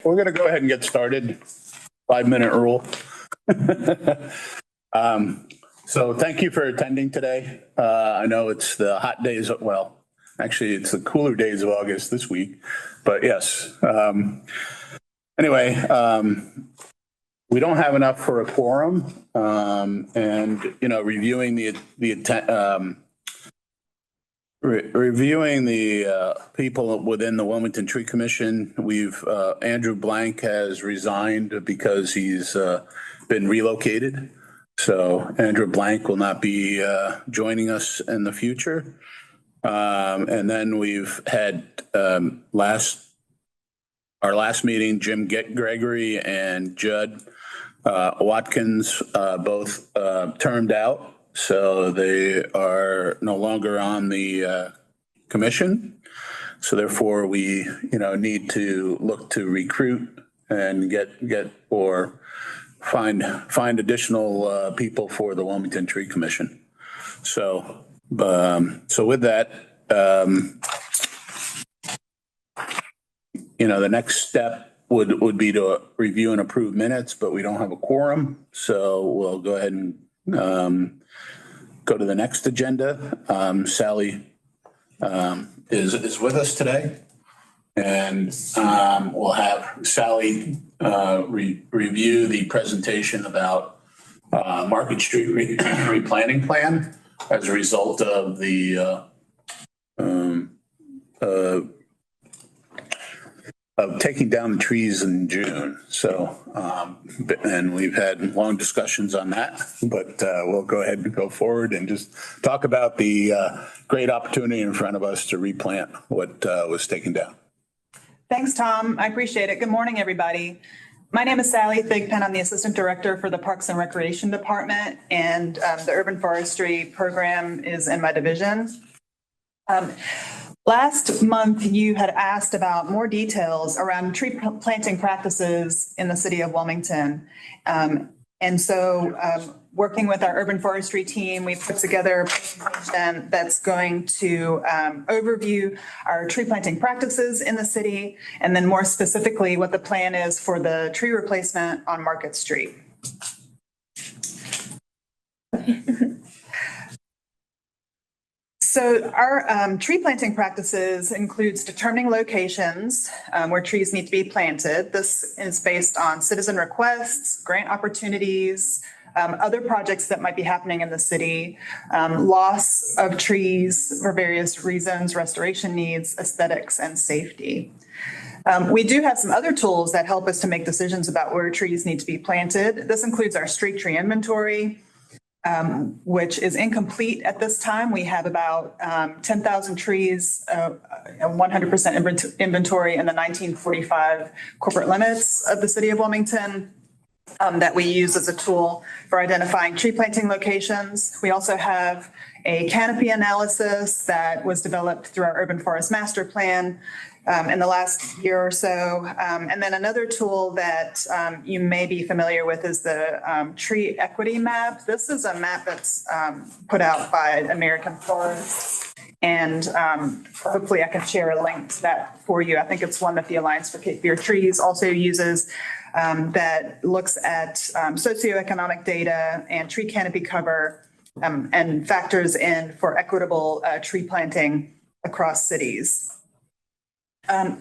We're going to go ahead and get started. 5-minute rule. So thank you for attending today. I know it's the hot days, well, actually it's the cooler days of August this week, but yes. Anyway, we don't have enough for a quorum, and reviewing reviewing the people within the Wilmington Tree Commission. We've Andrew Blank has resigned because he's been relocated. So Andrew Blank will not be joining us in the future. And then we've had our last meeting, Jim Gregory and Judd Watkins both termed out. So they are no longer on the commission. So therefore we, need to look to recruit and get or find additional people for the Wilmington Tree Commission. So with that, the next step would be to review and approve minutes, but we don't have a quorum. So we'll go ahead and go to the next agenda. Sally is with us today, and we'll have Sally review the presentation about Market Street replanting plan as a result of the of taking down the trees in June. So, and we've had long discussions on that, but we'll go ahead and go forward and just talk about the great opportunity in front of us to replant what was taken down. Thanks, Tom. I appreciate it. Good morning, everybody. My name is Sally Thigpen. I'm the Assistant Director for the Parks and Recreation Department, and the Urban Forestry Program is in my division. Last month, you had asked about more details around tree planting practices in the city of Wilmington. And so working with our urban forestry team, we put together a presentation that's going to overview our tree planting practices in the city, and then more specifically, what the plan is for the tree replacement on Market Street. So our tree planting practices includes determining locations where trees need to be planted. This is based on citizen requests, grant opportunities, other projects that might be happening in the city, loss of trees for various reasons, restoration needs, aesthetics, and safety. We do have some other tools that help us to make decisions about where trees need to be planted. This includes our street tree inventory, which is incomplete at this time. We have about 10,000 trees, 100% inventory in the 1945 corporate limits of the city of Wilmington that we use as a tool for identifying tree planting locations. We also have a canopy analysis that was developed through our urban forest master plan in the last year or so. And then another tool that you may be familiar with is the tree equity map. This is a map that's put out by American Forests. And hopefully I can share a link to that for you. I think it's one that the Alliance for Cape Fear Trees also uses that looks at socioeconomic data and tree canopy cover and factors in for equitable tree planting across cities.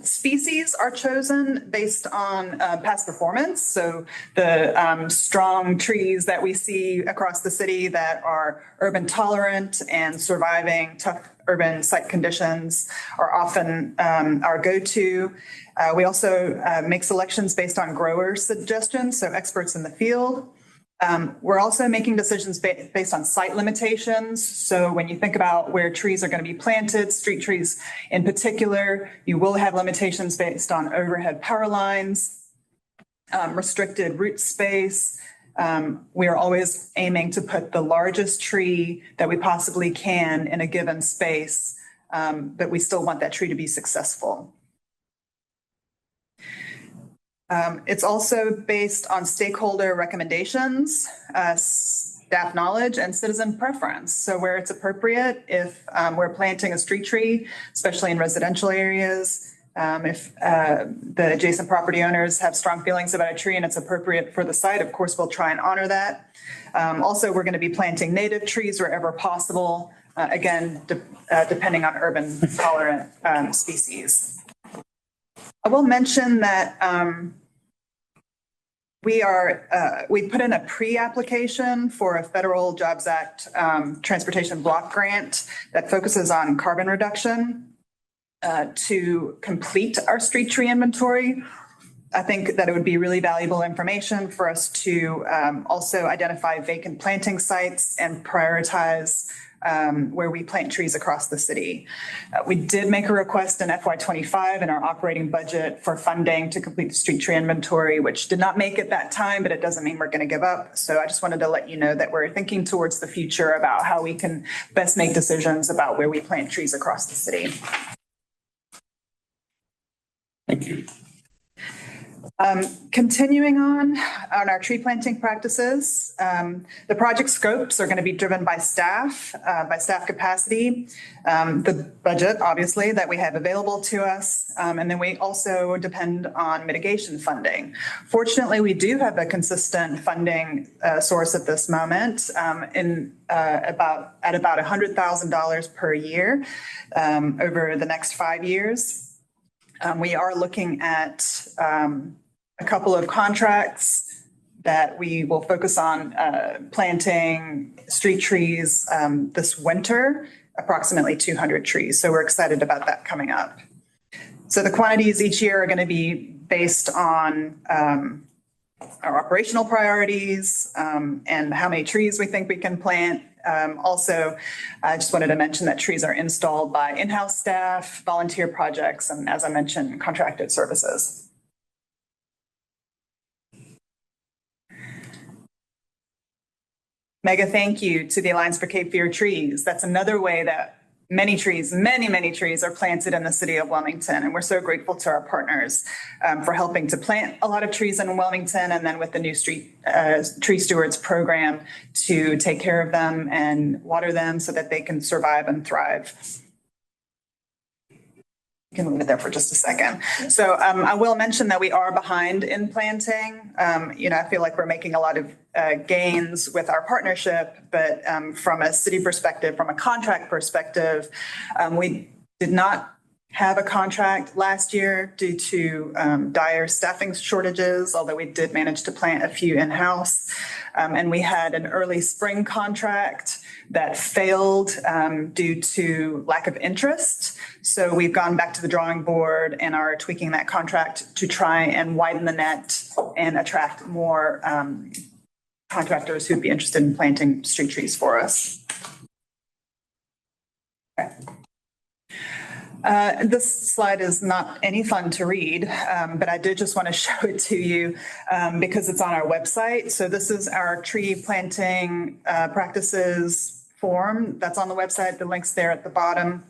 Species are chosen based on past performance. So the strong trees that we see across the city that are urban tolerant and surviving tough urban site conditions are often our go-to. We also make selections based on grower suggestions, so experts in the field. We're also making decisions based on site limitations. So when you think about where trees are going to be planted, street trees in particular, you will have limitations based on overhead power lines, restricted root space. We are always aiming to put the largest tree that we possibly can in a given space, but we still want that tree to be successful. It's also based on stakeholder recommendations, staff knowledge, and citizen preference. So where it's appropriate, if we're planting a street tree, especially in residential areas, If the adjacent property owners have strong feelings about a tree and it's appropriate for the site, of course, we'll try and honor that. Also, we're going to be planting native trees wherever possible, again, depending on urban tolerant species. I will mention that we put in a pre-application for a Federal Jobs Act transportation block grant that focuses on carbon reduction to complete our street tree inventory. I think that it would be really valuable information for us to also identify vacant planting sites and prioritize where we plant trees across the city. We did make a request in FY25 in our operating budget for funding to complete the street tree inventory, which did not make it that time, but it doesn't mean we're going to give up. So I just wanted to let you know that we're thinking towards the future about how we can best make decisions about where we plant trees across the city. Thank you. Continuing on our tree planting practices, the project scopes are going to be driven by staff capacity, the budget, obviously, that we have available to us, and then we also depend on mitigation funding. Fortunately, we do have a consistent funding source at this moment at about $100,000 per year over the next 5 years. We are looking at a couple of contracts that we will focus on planting street trees this winter, approximately 200 trees. So we're excited about that coming up. So the quantities each year are going to be based on our operational priorities and how many trees we think we can plant. Also, I just wanted to mention that trees are installed by in-house staff, volunteer projects, and as I mentioned, contracted services. Mega thank you to the Alliance for Cape Fear Trees. That's another way that many trees are planted in the city of Wilmington. And we're so grateful to our partners for helping to plant a lot of trees in Wilmington, and then with the new Tree Stewards program to take care of them and water them so that they can survive and thrive. You can leave it there for just a second. So I will mention that we are behind in planting. I feel like we're making a lot of gains with our partnership, but from a city perspective, from a contract perspective, we did not have a contract last year due to dire staffing shortages, although we did manage to plant a few in-house. And we had an early spring contract that failed due to lack of interest. So we've gone back to the drawing board and are tweaking that contract to try and widen the net and attract more contractors who'd be interested in planting street trees for us. Okay. This slide is not any fun to read, but I did just want to show it to you because it's on our website. So this is our tree planting practices form that's on the website. The link's there at the bottom.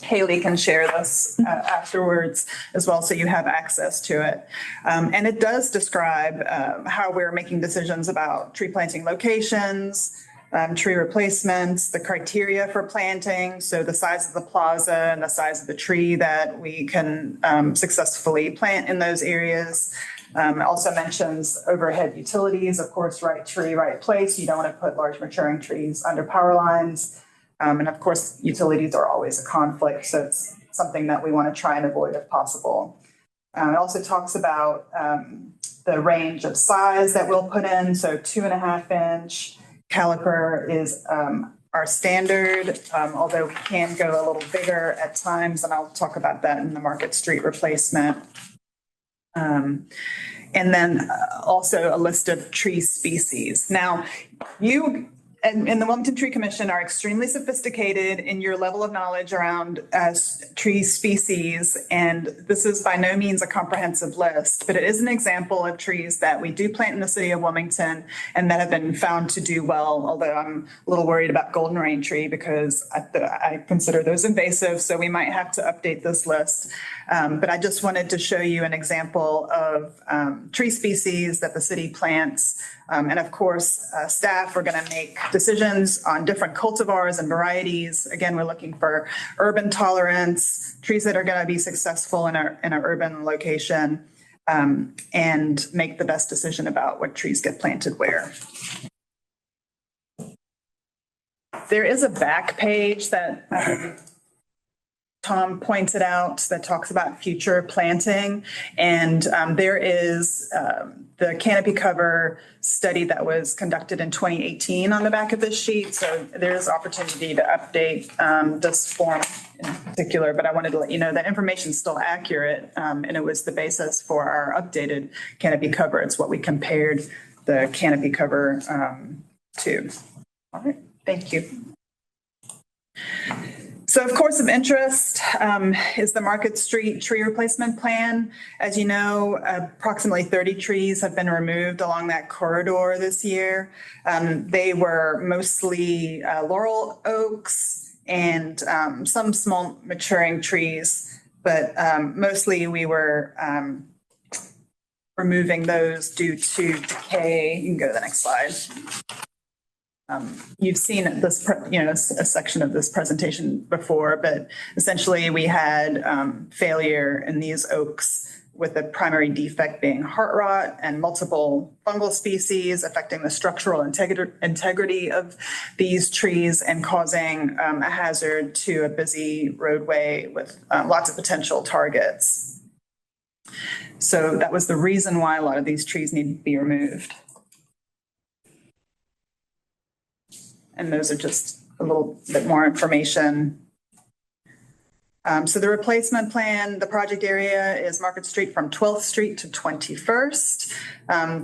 Haley can share this afterwards as well, so you have access to it. And it does describe how we're making decisions about tree planting locations, tree replacements, the criteria for planting, so the size of the plaza and the size of the tree that we can successfully plant in those areas. It also mentions overhead utilities, of course, right tree, right place. You don't want to put large maturing trees under power lines. And of course, utilities are always a conflict, so it's something that we want to try and avoid if possible. It also talks about the range of size that we'll put in, so 2.5 inch caliper is our standard, although we can go a little bigger at times, and I'll talk about that in the Market Street replacement. And then also a list of tree species. Now, you and the Wilmington Tree Commission are extremely sophisticated in your level of knowledge around tree species, and this is by no means a comprehensive list, but it is an example of trees that we do plant in the city of Wilmington and that have been found to do well, although I'm a little worried about golden rain tree because I consider those invasive, so we might have to update this list. But I just wanted to show you an example of tree species that the city plants. And of course, staff are going to make decisions on different cultivars and varieties. Again, we're looking for urban tolerance, trees that are going to be successful in an urban location, and make the best decision about what trees get planted where. There is a back page that Tom pointed out that talks about future planting. And there is the canopy cover study that was conducted in 2018 on the back of this sheet. So there's opportunity to update this form in particular, but I wanted to let you know that information is still accurate. And it was the basis for our updated canopy cover. It's what we compared the canopy cover to. All right, thank you. So of course of interest is the Market Street tree replacement plan. As you know, approximately 30 trees have been removed along that corridor this year. They were mostly laurel oaks and some small maturing trees, but mostly we were removing those due to decay. You can go to the next slide. You've seen this, a section of this presentation before, but essentially we had failure in these oaks with the primary defect being heart rot and multiple fungal species affecting the structural integrity of these trees and causing a hazard to a busy roadway with lots of potential targets. So that was the reason why a lot of these trees need to be removed. And those are just a little bit more information. So the replacement plan, the project area is Market Street from 12th Street to 21st.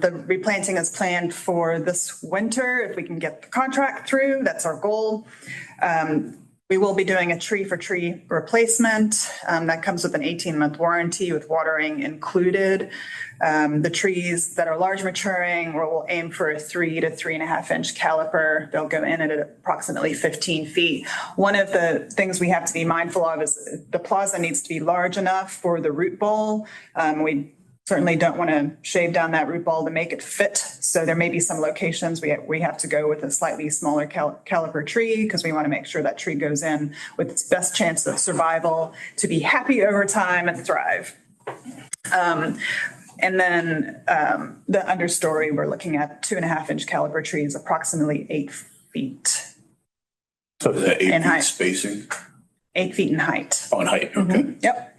The replanting is planned for this winter. If we can get the contract through, that's our goal. We will be doing a tree for tree replacement. That comes with an 18-month warranty with watering included. The trees that are large maturing, we'll aim for a 3 to 3.5 inch caliper. They'll go in at approximately 15 feet. One of the things we have to be mindful of is the plaza needs to be large enough for the root ball. We certainly don't want to shave down that root ball to make it fit. So there may be some locations we have to go with a slightly smaller caliper tree because we want to make sure that tree goes in with its best chance of survival to be happy over time and thrive. And then the understory, we're looking at 2.5 inch caliper trees, approximately 8 feet. So is that 8 in feet height. spacing? 8 feet in height. Oh, in height, okay. Mm-hmm. Yep.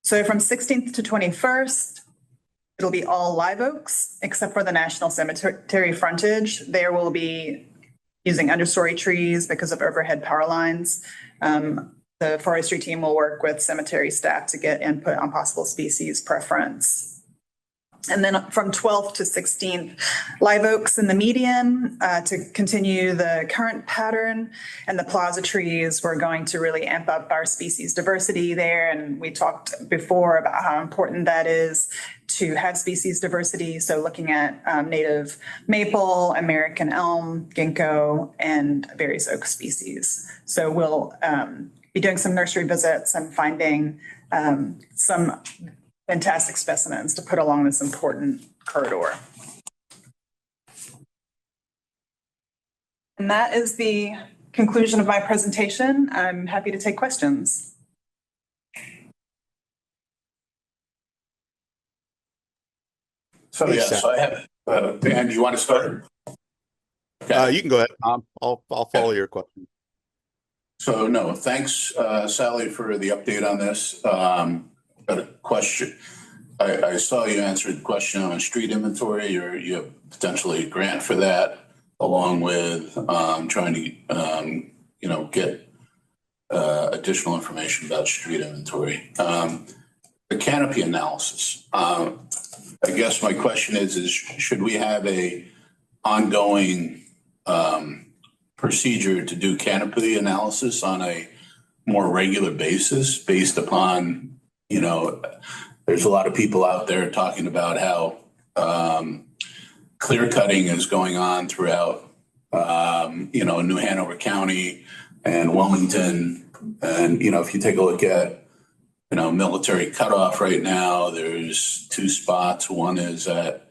So from 16th to 21st, it'll be all live oaks except for the National Cemetery frontage. There will be using understory trees because of overhead power lines. The forestry team will work with cemetery staff to get input on possible species preference. And then from 12th to 16th, live oaks in the median to continue the current pattern. And the plaza trees, we're going to really amp up our species diversity there. And we talked before about how important that is to have species diversity. So looking at native maple, American elm, ginkgo, and various oak species. So we'll be doing some nursery visits and finding some fantastic specimens to put along this important corridor. And that is the conclusion of my presentation. I'm happy to take questions. So I have, Dan, do you want to start? You can go ahead, Tom. I'll follow your question. So no, thanks, Sally, for the update on this. Got a question. I saw you answered the question on street inventory. You have potentially a grant for that, along with trying to get additional information about street inventory. The canopy analysis. I guess my question is should we have a ongoing procedure to do canopy analysis on a more regular basis based upon, there's a lot of people out there talking about how clear cutting is going on throughout, New Hanover County and Wilmington. And, if you take a look at, military cutoff right now, there's 2 spots. One is at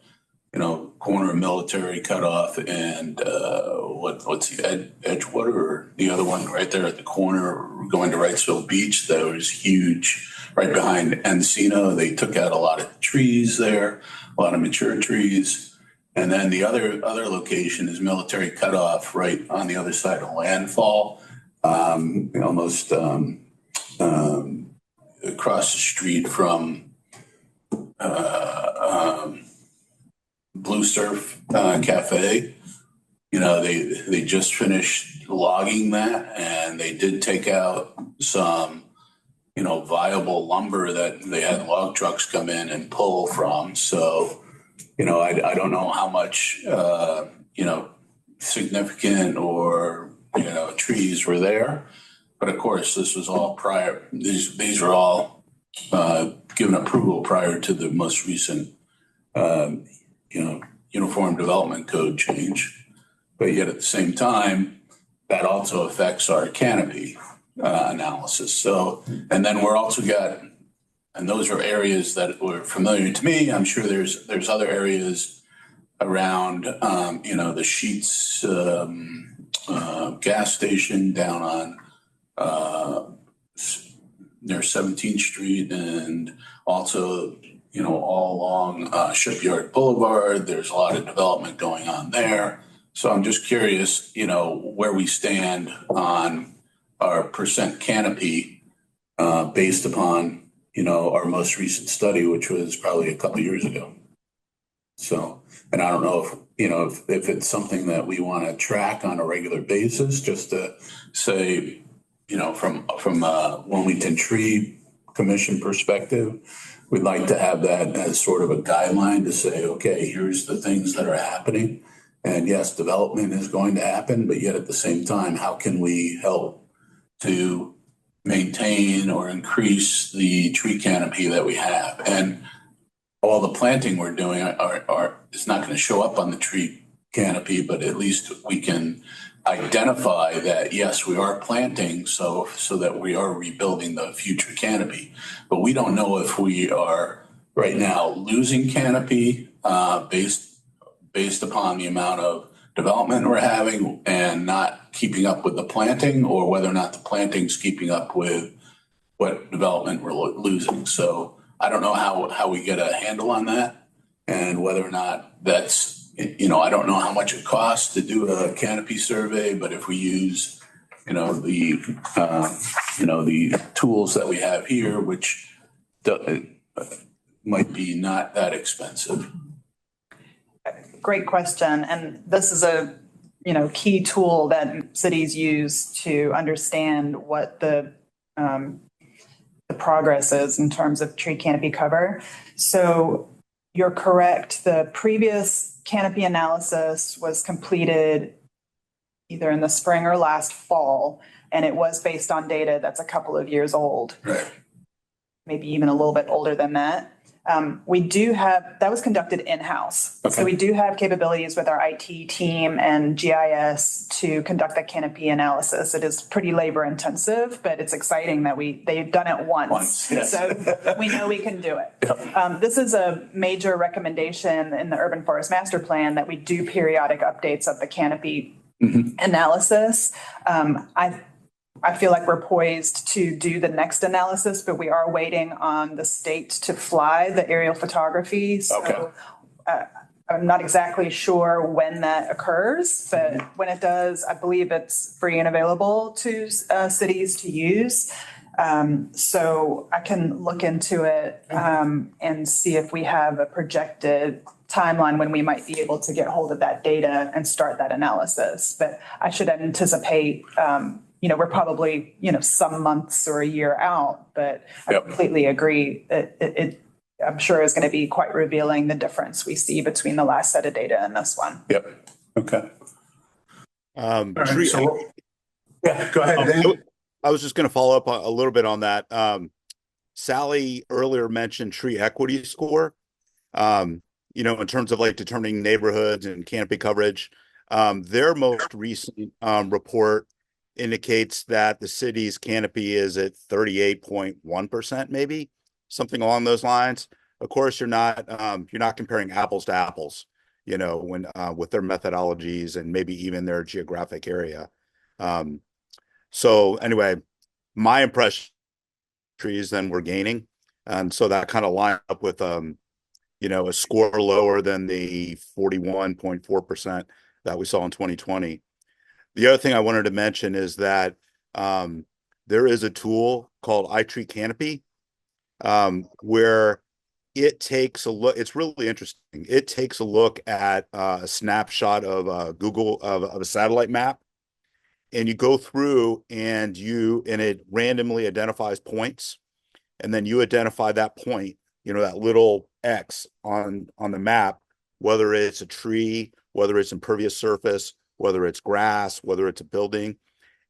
corner of Military Cutoff and what's the Edgewater or the other one right there at the corner going to Wrightsville Beach. That was huge. Right behind Encino, they took out a lot of trees there, a lot of mature trees. And then the other location is Military Cutoff, right on the other side of landfall, almost across the street from Blue Surf Cafe. They just finished logging that, and they did take out some viable lumber that they had log trucks come in and pull from. So, I don't know how much, significant or, trees were there. But of course, this was all prior. These are all given approval prior to the most recent, Uniform Development Code change. But yet at the same time, that also affects our canopy analysis. So, and then we're also got, and those are areas that were familiar to me. I'm sure there's other areas around, the Sheets gas station down on near 17th Street, and also, all along Shipyard Boulevard. There's a lot of development going on there. So I'm just curious, where we stand on our percent canopy based upon, our most recent study, which was probably a couple of years ago. So, and I don't know if it's something that we want to track on a regular basis, just to say, from a Wilmington Tree Commission perspective, we'd like to have that as sort of a guideline to say, okay, here's the things that are happening. And yes, development is going to happen, but yet at the same time, how can we help to maintain or increase the tree canopy that we have? And all the planting we're doing it's not going to show up on the tree canopy, but at least we can identify that, yes, we are planting so that we are rebuilding the future canopy. But we don't know if we are right now losing canopy based upon the amount of development we're having and not keeping up with the planting, or whether or not the planting's keeping up with what development we're losing. So I don't know how we get a handle on that, and whether or not that's, I don't know how much it costs to do a canopy survey, but if we use, the tools that we have here, which might be not that expensive. Great question. And this is a, key tool that cities use to understand what the progress is in terms of tree canopy cover. So you're correct. The previous canopy analysis was completed either in the spring or last fall, and it was based on data that's a couple of years old, Right. Maybe even a little bit older than that. That was conducted in-house. Okay. So we do have capabilities with our IT team and GIS to conduct that canopy analysis. It is pretty labor intensive, but it's exciting that they've done it once. Yes. So we know we can do it. Yep. This is a major recommendation in the Urban Forest Master Plan that we do periodic updates of the canopy analysis. I feel like we're poised to do the next analysis, but we are waiting on the state to fly the aerial photography. So Okay. I'm not exactly sure when that occurs, but when it does, I believe it's free and available to cities to use. So I can look into it and see if we have a projected timeline when we might be able to get hold of that data and start that analysis. But I should anticipate we're probably, some months or a year out, but I completely agree that it I'm sure is going to be quite revealing the difference we see between the last set of data and this one. Yep. Okay. Tree- Yeah, go ahead, Dan. I was just going to follow up a little bit on that. Sally earlier mentioned tree equity score, in terms of like determining neighborhoods and canopy coverage. Their most recent report indicates that the city's canopy is at 38.1%, maybe something along those lines. Of course, you're not comparing apples to apples. when with their methodologies and maybe even their geographic area. So anyway, my impression trees then we're gaining. And so that kind of lined up with a score lower than the 41.4% that we saw in 2020. The other thing I wanted to mention is that there is a tool called iTree Canopy, where it takes a look. It's really interesting. It takes a look at a snapshot of Google of a satellite map, and you go through and it randomly identifies points, and then you identify that point, that little X on the map, whether it's a tree, whether it's impervious surface, whether it's grass, whether it's a building.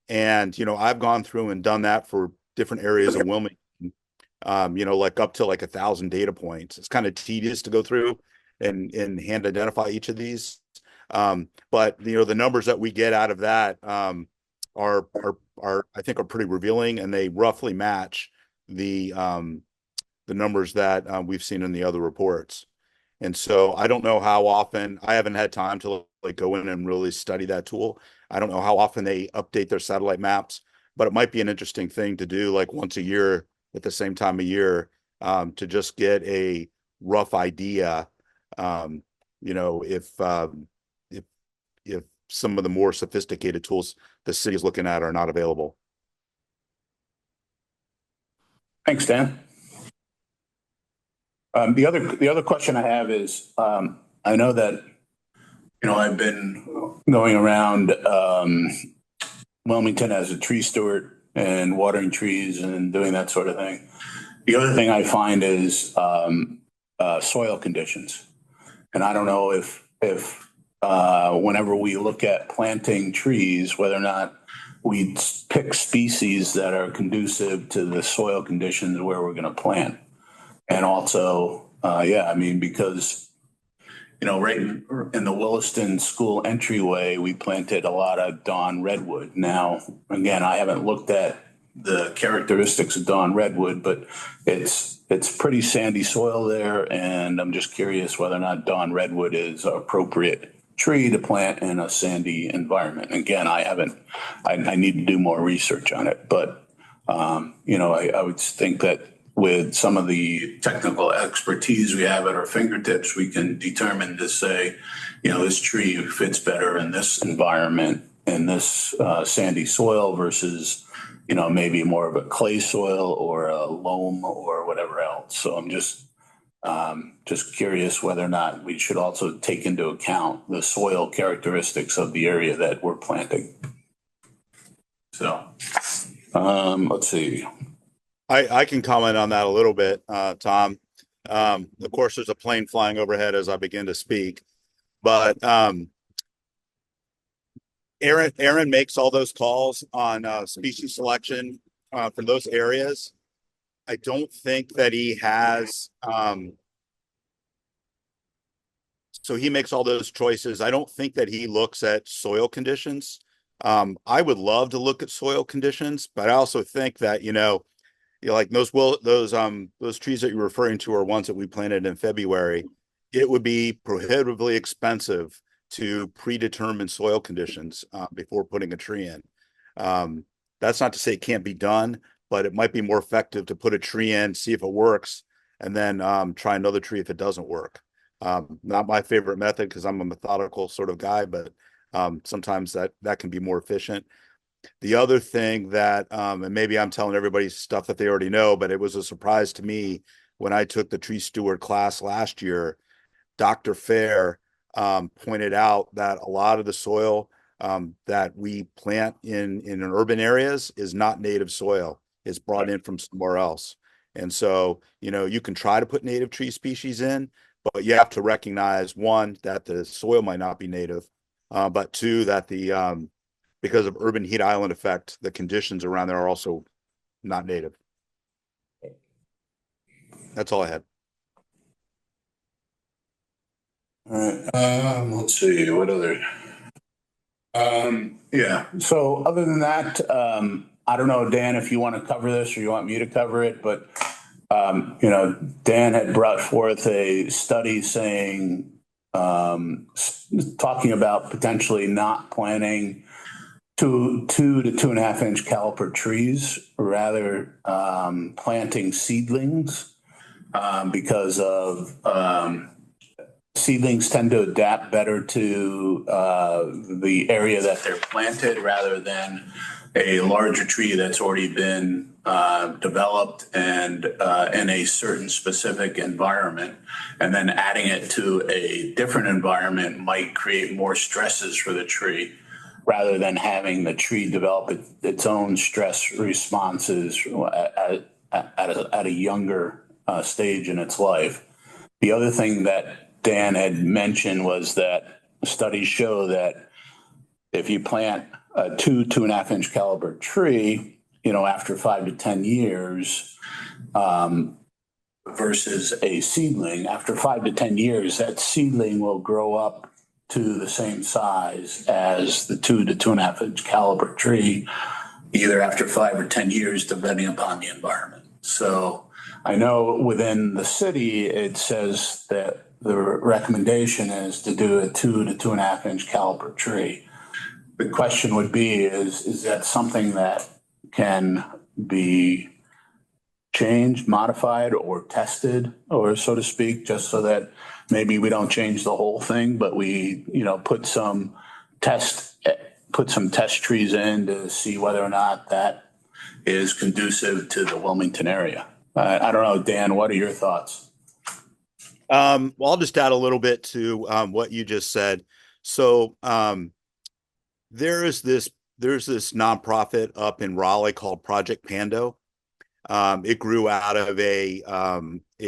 And, I've gone through and done that for different areas of Wilmington, like up to like 1,000 data points. It's kind of tedious to go through and hand identify each of these. But, the numbers that we get out of that are I think are pretty revealing, and they roughly match the numbers that we've seen in the other reports. And so I don't know how often. I haven't had time to like go in and really study that tool. I don't know how often they update their satellite maps, but it might be an interesting thing to do like once a year at the same time of year, to just get a rough idea, if some of the more sophisticated tools the city is looking at are not available. Thanks, Dan. The other question I have is, I know that, I've been going around Wilmington as a tree steward and watering trees and doing that sort of thing. The other thing I find is soil conditions. And I don't know if whenever we look at planting trees, whether or not we pick species that are conducive to the soil conditions where we're going to plant. And also, because, right in the Williston School entryway, we planted a lot of dawn redwood. Now, again, I haven't looked at the characteristics of dawn redwood, but it's pretty sandy soil there. And I'm just curious whether or not dawn redwood is an appropriate tree to plant in a sandy environment. Again, I need to do more research on it, but, I would think that with some of the technical expertise we have at our fingertips, we can determine to say, this tree fits better in this environment, in this sandy soil versus, maybe more of a clay soil or a loam or whatever else. So I'm just curious whether or not we should also take into account the soil characteristics of the area that we're planting. So let's see. I can comment on that a little bit, Tom. Of course, there's a plane flying overhead as I begin to speak, but Aaron makes all those calls on species selection for those areas. I don't think that he has. So he makes all those choices. I don't think that he looks at soil conditions. I would love to look at soil conditions, but I also think that like those trees that you're referring to are ones that we planted in February. It would be prohibitively expensive to predetermine soil conditions before putting a tree in. That's not to say it can't be done, but it might be more effective to put a tree in, see if it works, and then try another tree if it doesn't work. Not my favorite method because I'm a methodical sort of guy, but sometimes that can be more efficient. The other thing that, and maybe I'm telling everybody stuff that they already know, but it was a surprise to me when I took the tree steward class last year. Dr. Fair pointed out that a lot of the soil that we plant in urban areas is not native soil. It's brought in from somewhere else. And so, you can try to put native tree species in, but you have to recognize, one, that the soil might not be native, but two, that because of urban heat island effect, the conditions around there are also not native. That's all I had. All right. Let's see what other. Yeah. So other than that, I don't know, Dan, if you want to cover this or you want me to cover it, but Dan had brought forth a study saying talking about potentially not planting two to 2.5 inch caliper trees, rather planting seedlings because of seedlings tend to adapt better to the area that they're planted rather than a larger tree that's already been developed and in a certain specific environment. And then adding it to a different environment might create more stresses for the tree rather than having the tree develop its own stress responses at a younger stage in its life. The other thing that Dan had mentioned was that studies show that if you plant a 2.5 inch caliber tree, after 5 to 10 years, versus a seedling, after 5 to 10 years, that seedling will grow up to the same size as the 2 to 2.5 inch caliber tree, either after 5 or 10 years, depending upon the environment. So I know within the city, it says that the recommendation is to do a 2 to 2.5 inch caliper tree. The question would be, is that something that can be changed, modified, or tested, or so to speak, just so that maybe we don't change the whole thing, but we, put some test trees in to see whether or not that is conducive to the Wilmington area. I don't know, Dan, what are your thoughts? Well, I'll just add a little bit to what you just said. So there's this nonprofit up in Raleigh called Project Pando. It grew out of a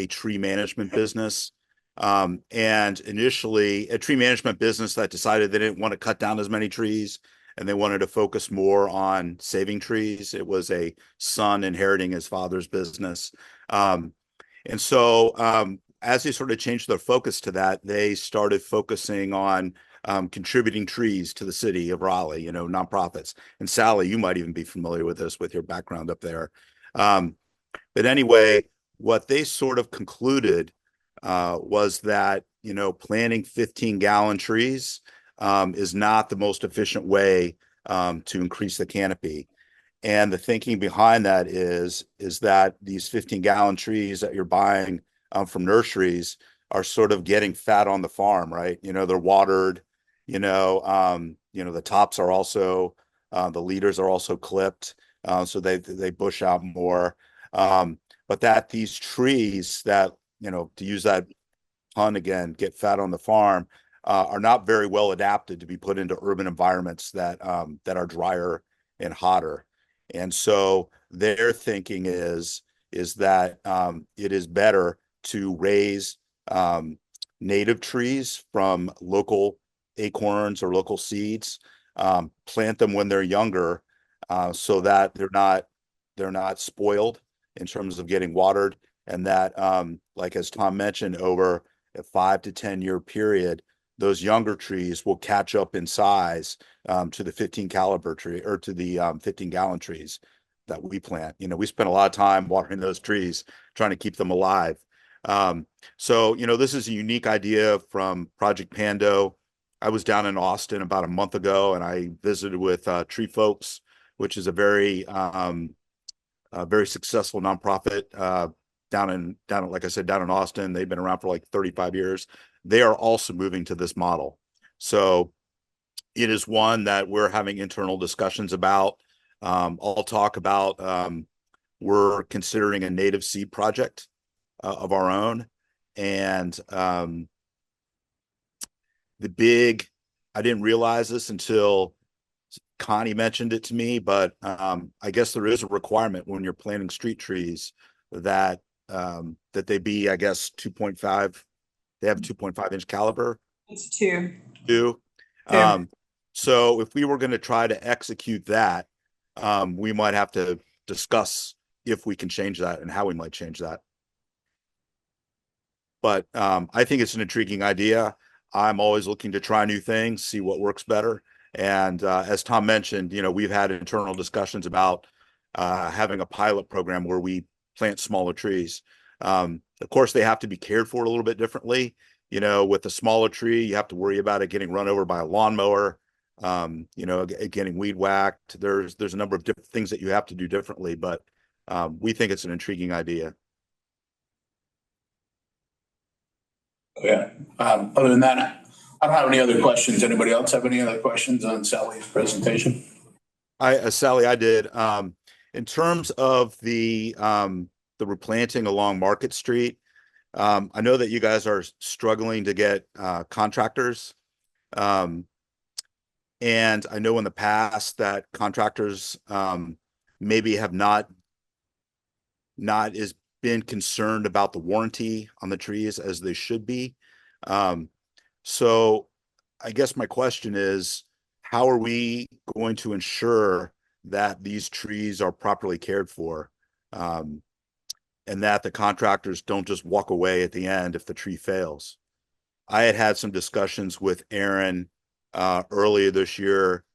tree management business. And initially a tree management business that decided they didn't want to cut down as many trees and they wanted to focus more on saving trees. It was a son inheriting his father's business. And so as they sort of changed their focus to that, they started focusing on contributing trees to the city of Raleigh, nonprofits. And Sally, you might even be familiar with this with your background up there. But anyway, what they sort of concluded was that, planting 15-gallon trees is not the most efficient way to increase the canopy. And the thinking behind that is that these 15-gallon trees that you're buying from nurseries are sort of getting fat on the farm, right? They're watered, the tops are also, the leaders are also clipped, so they bush out more. But that these trees that, to use that pun again, get fat on the farm, are not very well adapted to be put into urban environments that are drier and hotter. And so their thinking is that it is better to raise native trees from local acorns or local seeds, plant them when they're younger, so that they're not spoiled in terms of getting watered, and that like as Tom mentioned, over a 5 to 10 year period, those younger trees will catch up in size to the 15 caliber tree or to the 15-gallon trees that we plant. We spend a lot of time watering those trees, trying to keep them alive. So this is a unique idea from Project Pando. I was down in Austin about a month ago, and I visited with Tree Folks, which is a very successful nonprofit down like I said, down in Austin. They've been around for like 35 years. They are also moving to this model. So it is one that we're having internal discussions about. I'll talk about, we're considering a native seed project of our own. And I didn't realize this until Connie mentioned it to me, but I guess there is a requirement when you're planting street trees that they be, I guess, 2.5. They have 2.5-inch caliber. It's two. Two. So if we were going to try to execute that, we might have to discuss if we can change that and how we might change that. But I think it's an intriguing idea. I'm always looking to try new things, see what works better. And as Tom mentioned, we've had internal discussions about having a pilot program where we plant smaller trees. Of course, they have to be cared for a little bit differently. with a smaller tree, you have to worry about it getting run over by a lawnmower, getting weed whacked. There's a number of different things that you have to do differently, but we think it's an intriguing idea. Yeah. Other than that, I don't have any other questions. Anybody else have any other questions on Sally's presentation? Sally, I did. In terms of the replanting along Market Street, I know that you guys are struggling to get contractors. And I know in the past that contractors maybe have not as been concerned about the warranty on the trees as they should be. So I guess my question is, how are we going to ensure that these trees are properly cared for? And that the contractors don't just walk away at the end if the tree fails. I had some discussions with Aaron earlier this year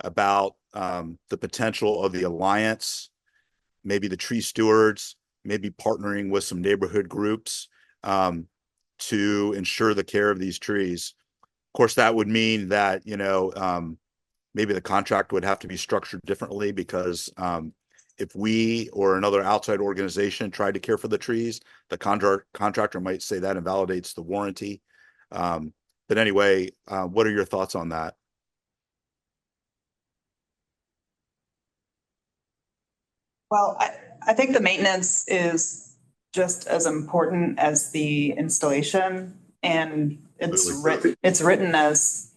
about the potential of the alliance, maybe the tree stewards, maybe partnering with some neighborhood groups to ensure the care of these trees. Of course, that would mean that, maybe the contract would have to be structured differently because if we or another outside organization tried to care for the trees, the contractor might say that invalidates the warranty. But anyway, what are your thoughts on that? Well, I think the maintenance is just as important as the installation, and it's written as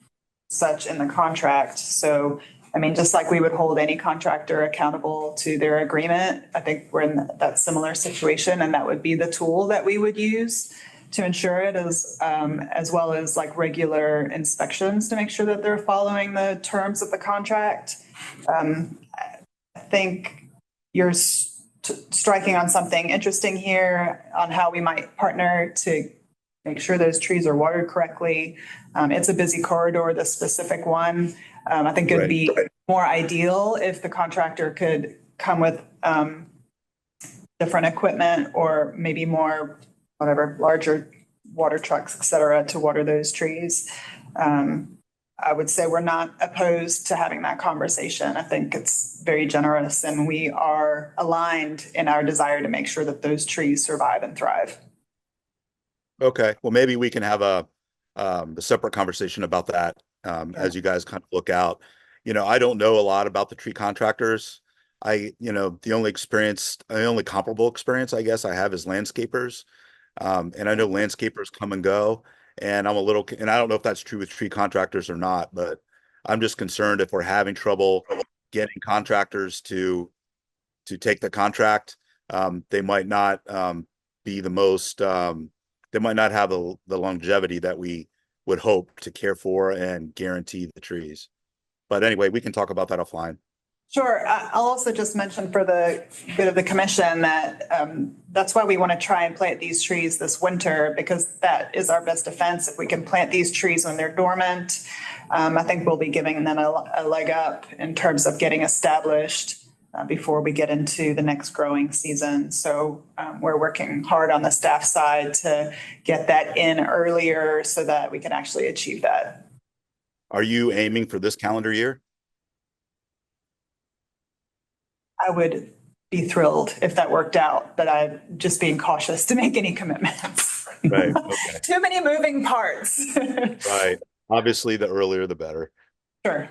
such in the contract. So, I mean, just like we would hold any contractor accountable to their agreement, I think we're in that similar situation, and that would be the tool that we would use to ensure it, as well as like regular inspections to make sure that they're following the terms of the contract. I think you're striking on something interesting here on how we might partner to make sure those trees are watered correctly. It's a busy corridor, the specific one. I think it'd be more ideal if the contractor could come with different equipment or maybe more, larger water trucks, et cetera, to water those trees. I would say we're not opposed to having that conversation. I think it's very generous, and we are aligned in our desire to make sure that those trees survive and thrive. Okay, well, maybe we can have a separate conversation about that as you guys kind of look out. I don't know a lot about the tree contractors. The only comparable experience I guess I have is landscapers. And I know landscapers come and go, and and I don't know if that's true with tree contractors or not, but I'm just concerned if we're having trouble getting contractors to take the contract, they might not be the most, they might not have the longevity that we would hope to care for and guarantee the trees. But anyway, we can talk about that offline. Sure. I'll also just mention for the good of the commission that that's why we want to try and plant these trees this winter, because that is our best defense. If we can plant these trees when they're dormant, I think we'll be giving them a leg up in terms of getting established before we get into the next growing season. So we're working hard on the staff side to get that in earlier so that we can actually achieve that. Are you aiming for this calendar year? I would be thrilled if that worked out, but I'm just being cautious to make any commitments. Right. Okay. Too many moving parts. Right. Obviously, the earlier, the better. Sure.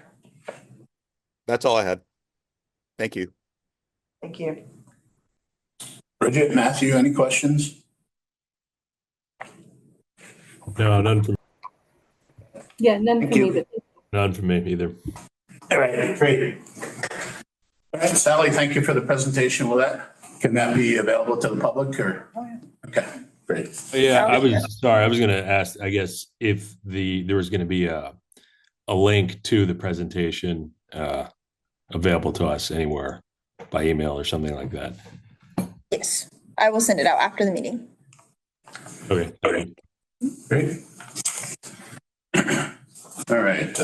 That's all I had. Thank you. Thank you. Bridget, Matthew, any questions? No, none from Yeah, none Thank for me, you. but none from me either. All right, great. All right, Sally, thank you for the presentation. Can that be available to the public or? Okay, great. Yeah, I was going to ask, I guess, if there was going to be a link to the presentation available to us anywhere by email or something like that. Yes, I will send it out after the meeting. Okay. Great. All right.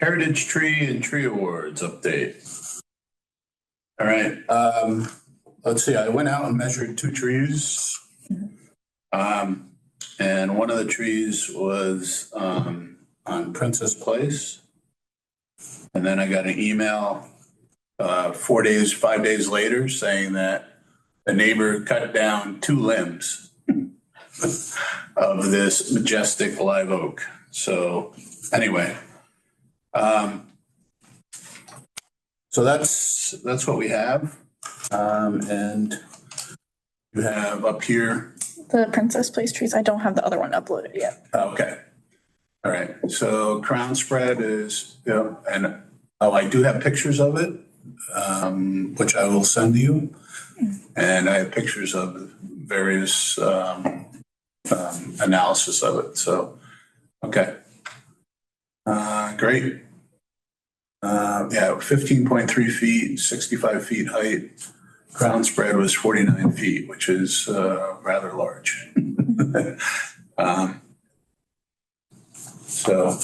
Heritage Tree and Tree Awards update. All right. Let's see. I went out and measured 2 trees. and one of the trees was on Princess Place. And then I got an email 5 days later saying that the neighbor cut down 2 limbs of this majestic live oak. So anyway, so that's what we have. And you have up here. The Princess Place trees, I don't have the other one uploaded yet. Okay. All right. So crown spread is, and I do have pictures of it, which I will send you. And I have pictures of various analysis of it. So, okay. Great. 15.3 feet, 65 feet height. Crown spread was 49 feet, which is rather large. So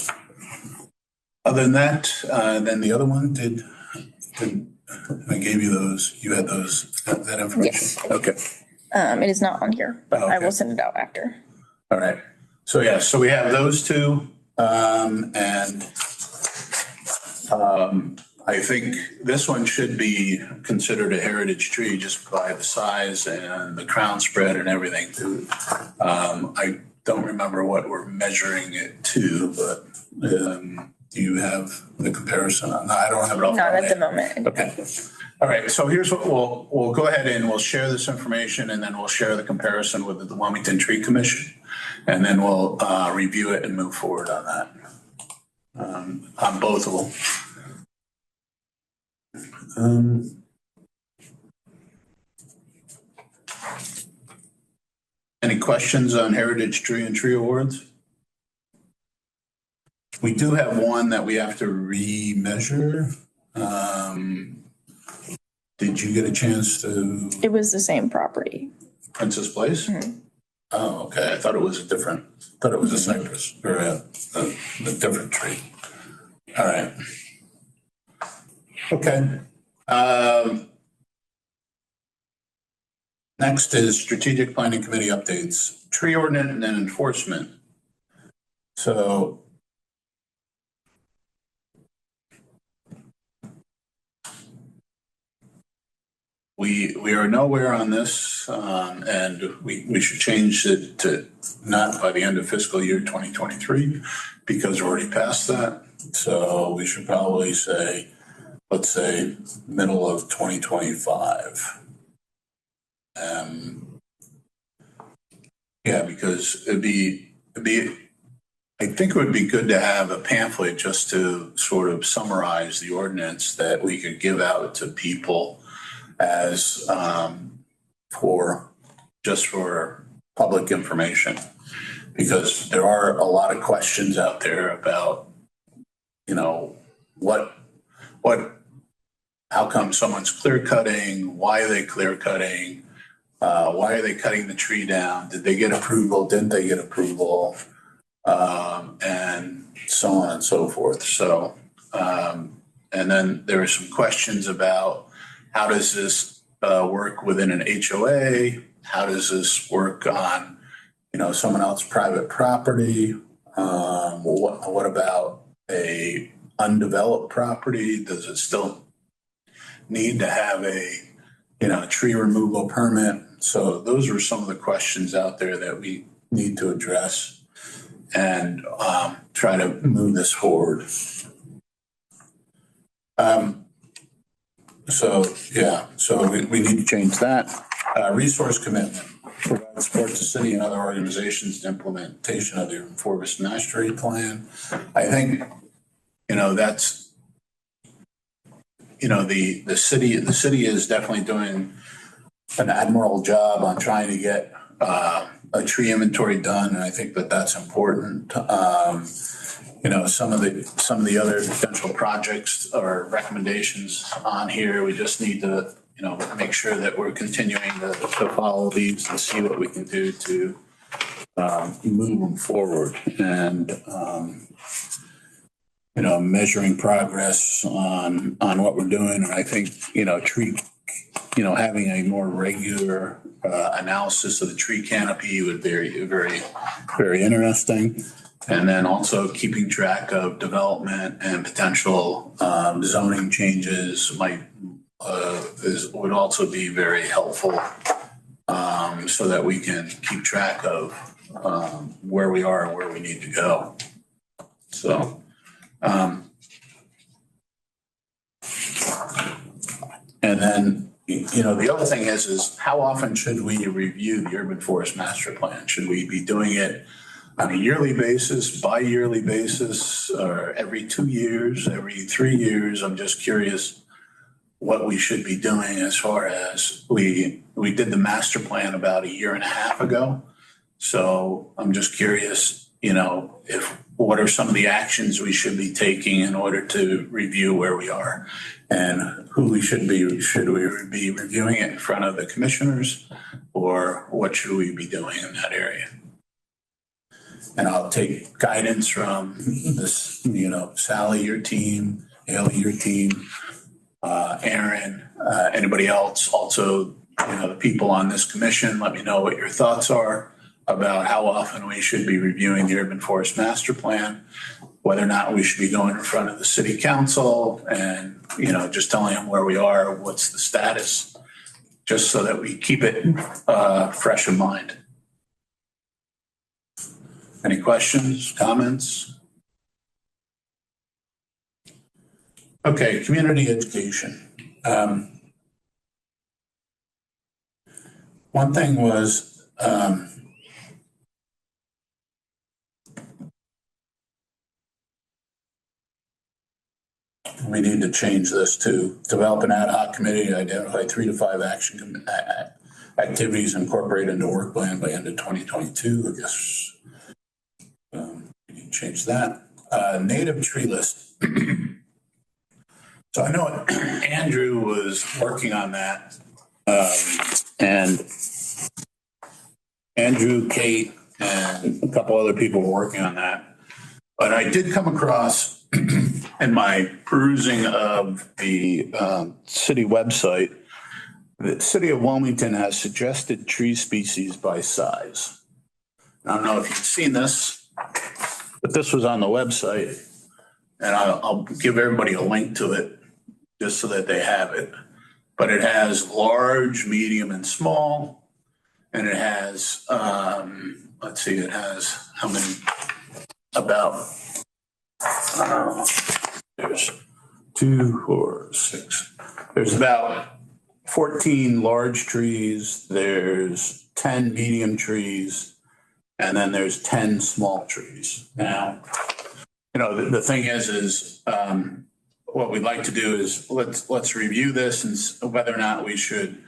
other than that, then the other one, did I gave you those, you had that information? Yes. Okay. It is not on here, but I will send it out after. All right. So yeah, so we have those two. I think this one should be considered a heritage tree just by the size and the crown spread and everything. I don't remember what we're measuring it to, but do you have the comparison? No, I don't have it off. Not at the moment. Okay. All right. So here's what we'll go ahead and we'll share this information, and then we'll share the comparison with the Wilmington Tree Commission, and then we'll review it and move forward on that. On both of them. Any questions on Heritage Tree and Tree Awards? We do have one that we have to remeasure. Did you get a chance to? It was the same property. Princess Place? Mm-hmm. Oh, okay. I thought it was a cypress or a different tree. All right. Okay. Next is Strategic Planning Committee updates, tree ordinance and enforcement. So we are nowhere on this, and we should change it to not by the end of fiscal year 2023 because we're already past that. So we should probably say, let's say middle of 2025. Yeah, because I think it would be good to have a pamphlet just to sort of summarize the ordinance that we could give out to people as for public information, because there are a lot of questions out there about, how come someone's clear cutting? Why are they clear cutting? Why are they cutting the tree down? Did they get approval? Didn't they get approval? And so on and so forth. So, and then there are some questions about how does this work within an HOA? How does this work on, someone else's private property? What about a undeveloped property? Does it still need to have a tree removal permit? So those are some of the questions out there that we need to address and try to move this forward. So we need to change that. Resource commitment, provide support to city and other organizations in implementation of the Forest Mastery Plan. I think, that's, the city is definitely doing an admirable job on trying to get a tree inventory done, and I think that that's important. Some of the other potential projects or recommendations on here, we just need to, make sure that we're continuing to follow these and see what we can do to move them forward, and measuring progress on what we're doing. And I think, having a more regular analysis of the tree canopy would be very, very, very interesting. And then also keeping track of development and potential zoning changes would also be very helpful, so that we can keep track of where we are and where we need to go. So, and then, the other thing is how often should we review the urban forest master plan? Should we be doing it on a yearly basis, bi-yearly basis, or every 2 years, every 3 years? I'm just curious what we should be doing as far as we did the master plan about 1.5 years ago. So I'm just curious, what are some of the actions we should be taking in order to review where we are and who should we be reviewing it in front of the commissioners, or what should we be doing in that area? And I'll take guidance from this, Sally, your team, Haley, your team, Aaron, anybody else, also, the people on this commission. Let me know what your thoughts are about how often we should be reviewing the urban forest master plan, whether or not we should be going in front of the city council and, just telling them where we are, what's the status, just so that we keep it fresh in mind. Any questions, comments? Okay, community education. One thing was, we need to change this to develop an ad hoc committee to identify 3 to 5 action activities incorporated into work plan by end of 2022. I guess we need to change that. Native tree list. So I know Andrew was working on that, and Andrew, Kate, and a couple other people were working on that. But I did come across in my perusing of the city website, the city of Wilmington has suggested tree species by size. I don't know if you've seen this, but this was on the website, and I'll give everybody a link to it just so that they have it. But it has large, medium, and small, and it has, let's see, it has how many? About, there's 2, 4, 6. There's about 14 large trees. There's 10 medium trees, and then there's 10 small trees. Now, the thing is what we'd like to do is let's review this and whether or not we should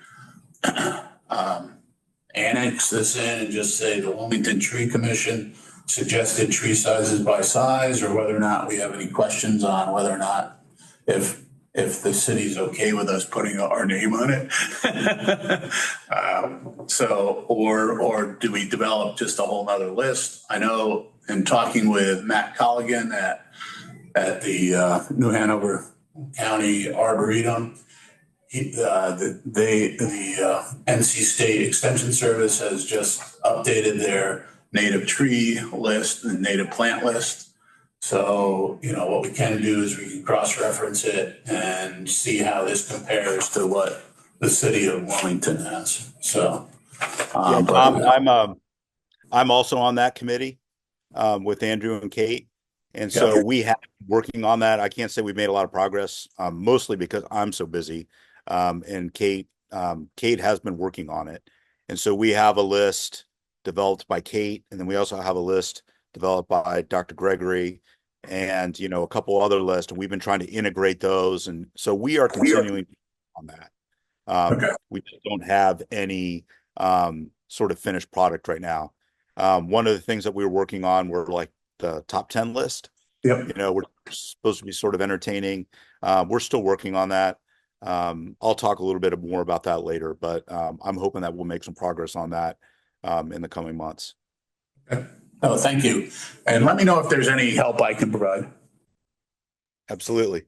annex this in and just say the Wilmington Tree Commission suggested tree sizes by size, or whether or not we have any questions on whether or not if the city's okay with us putting our name on it. Or do we develop just a whole nother list? I know in talking with Matt Colligan at the New Hanover County Arboretum, the NC State Extension Service has just updated their native tree list and native plant list. So, what we can do is we can cross-reference it and see how this compares to what the city of Wilmington has. So, I'm also on that committee with Andrew and Kate. And so we have been working on that. I can't say we've made a lot of progress, mostly because I'm so busy. And Kate has been working on it. And so we have a list developed by Kate, and then we also have a list developed by Dr. Gregory and, a couple other lists, and we've been trying to integrate those. And so we are continuing on that. We just don't have any sort of finished product right now. One of the things that we were working on were like the top 10 list. Yep. We're supposed to be sort of entertaining. We're still working on that. I'll talk a little bit more about that later, but I'm hoping that we'll make some progress on that in the coming months. Okay. Oh, thank you. And let me know if there's any help I can provide. Absolutely.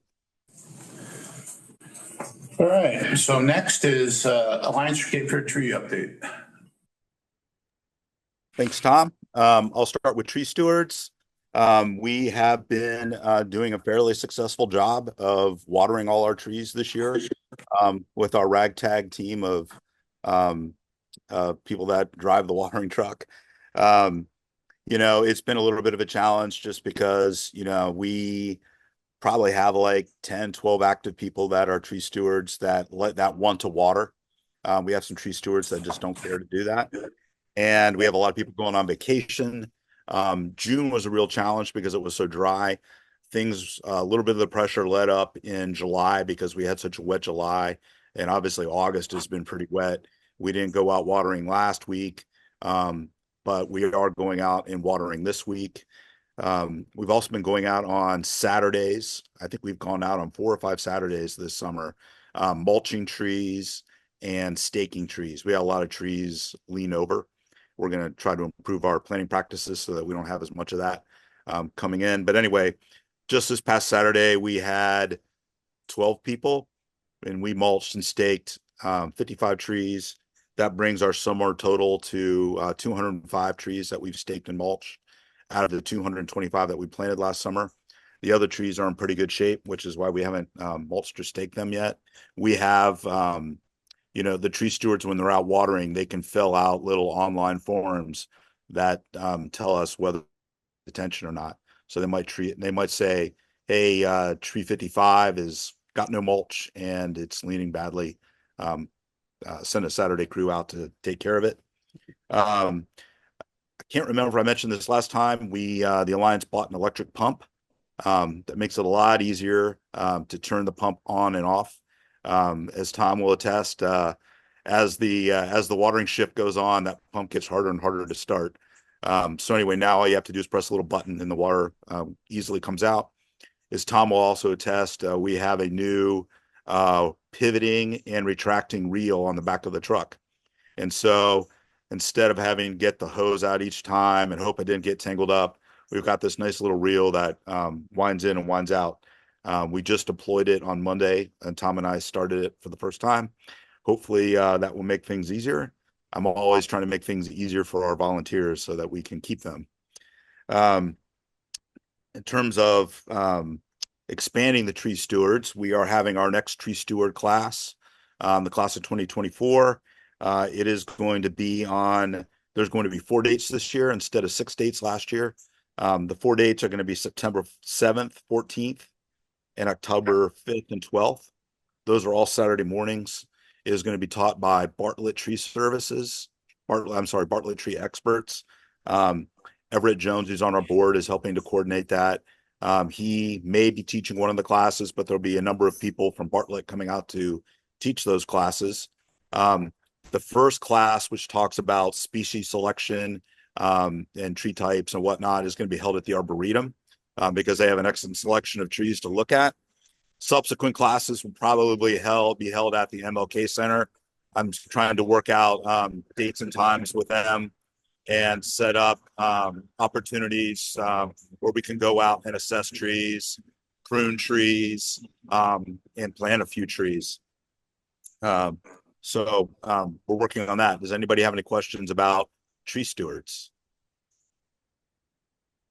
All right, so next is Alliance for Cape Fear Tree update. Thanks, Tom. I'll start with tree stewards. We have been doing a fairly successful job of watering all our trees this year with our ragtag team of people that drive the watering truck. It's been a little bit of a challenge just because, we probably have like 10, 12 active people that are tree stewards that want to water. We have some tree stewards that just don't care to do that. And we have a lot of people going on vacation. June was a real challenge because it was so dry. Things, a little bit of the pressure let up in July because we had such a wet July. And obviously August has been pretty wet. We didn't go out watering last week, but we are going out and watering this week. We've also been going out on Saturdays. I think we've gone out on 4 or 5 Saturdays this summer, mulching trees and staking trees. We have a lot of trees lean over. We're going to try to improve our planting practices so that we don't have as much of that coming in. But anyway, just this past Saturday, we had 12 people and we mulched and staked 55 trees. That brings our summer total to 205 trees that we've staked and mulched out of the 225 that we planted last summer. The other trees are in pretty good shape, which is why we haven't mulched or staked them yet. We have, the tree stewards, when they're out watering, they can fill out little online forms that tell us whether attention or not. So they might say, hey, tree 55 is got no mulch and it's leaning badly. Send a Saturday crew out to take care of it. I can't remember if I mentioned this last time. The Alliance bought an electric pump that makes it a lot easier to turn the pump on and off. As Tom will attest, as the watering shift goes on, that pump gets harder and harder to start. So anyway, now all you have to do is press a little button and the water easily comes out. As Tom will also attest, we have a new pivoting and retracting reel on the back of the truck. And so instead of having to get the hose out each time and hope it didn't get tangled up, we've got this nice little reel that winds in and winds out. We just deployed it on Monday and Tom and I started it for the first time. Hopefully that will make things easier. I'm always trying to make things easier for our volunteers so that we can keep them. In terms of expanding the tree stewards, we are having our next tree steward class, the class of 2024. It is going to be there's going to be 4 dates this year instead of 6 dates last year. The 4 dates are going to be September 7th, 14th, and October 5th and 12th. Those are all Saturday mornings. It is going to be taught by Bartlett Tree Services, Bartlett Tree Experts. Everett Jones, who's on our board, is helping to coordinate that. He may be teaching one of the classes, but there'll be a number of people from Bartlett coming out to teach those classes. The first class, which talks about species selection and tree types and whatnot, is going to be held at the Arboretum because they have an excellent selection of trees to look at. Subsequent classes will probably be held at the MLK Center. I'm trying to work out dates and times with them and set up opportunities where we can go out and assess trees, prune trees, and plant a few trees. So we're working on that. Does anybody have any questions about tree stewards?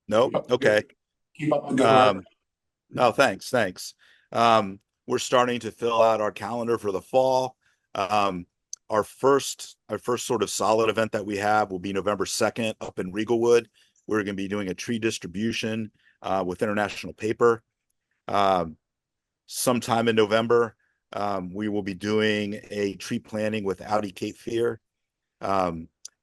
No? Okay. Keep up the good work. No, thanks. We're starting to fill out our calendar for the fall. Our first sort of solid event that we have will be November 2nd up in Riegelwood. We're going to be doing a tree distribution with International Paper. Sometime in November, we will be doing a tree planting with Audi Cape Fear.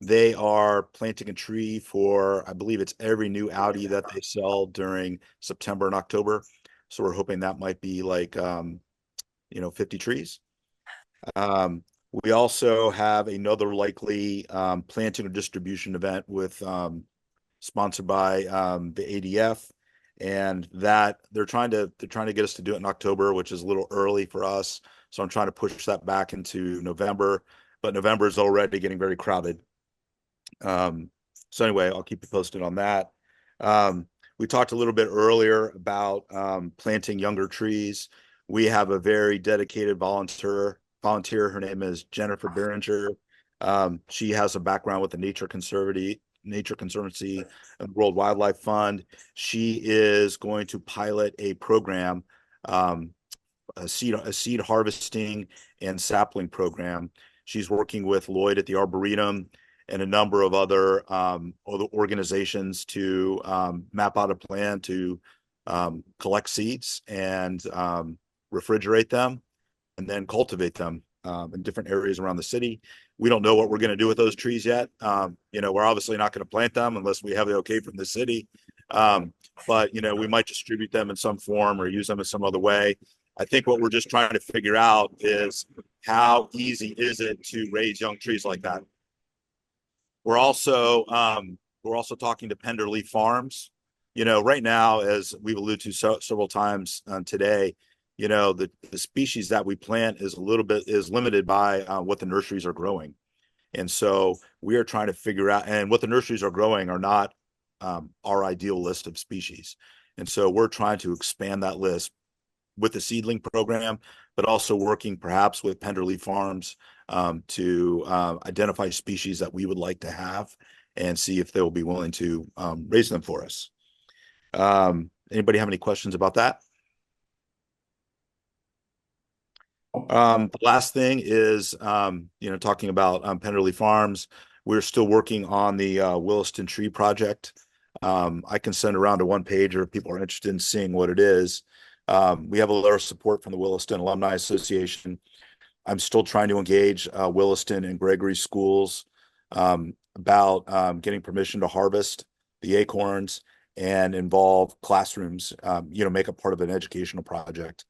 They are planting a tree for, I believe it's every new Audi that they sell during September and October. So we're hoping that might be like, 50 trees. We also have another likely planting or distribution event with sponsored by the ADF, and that they're trying to get us to do it in October, which is a little early for us. So I'm trying to push that back into November, but November is already getting very crowded. So anyway, I'll keep you posted on that. We talked a little bit earlier about planting younger trees. We have a very dedicated volunteer. Her name is Jennifer Behringer. She has a background with the Nature Conservancy and World Wildlife Fund. She is going to pilot a program, a seed harvesting and sapling program. She's working with Lloyd at the Arboretum and a number of other organizations to map out a plan to collect seeds and refrigerate them and then cultivate them in different areas around the city. We don't know what we're going to do with those trees yet. We're obviously not going to plant them unless we have the okay from the city. But we might distribute them in some form or use them in some other way. I think what we're just trying to figure out is how easy is it to raise young trees like that. We're also talking to Penderleaf Farms. Right now, as we've alluded to several times today, the species that we plant is limited by what the nurseries are growing. And so we are trying to figure out, and what the nurseries are growing are not our ideal list of species. And so we're trying to expand that list with the seedling program, but also working perhaps with Penderleaf Farms to identify species that we would like to have and see if they'll be willing to raise them for us. Anybody have any questions about that? The last thing is, talking about Penderleaf Farms, we're still working on the Williston Tree Project. I can send around a one-pager if people are interested in seeing what it is. We have a letter of support from the Williston Alumni Association. I'm still trying to engage Williston and Gregory schools about getting permission to harvest the acorns and involve classrooms, make a part of an educational project.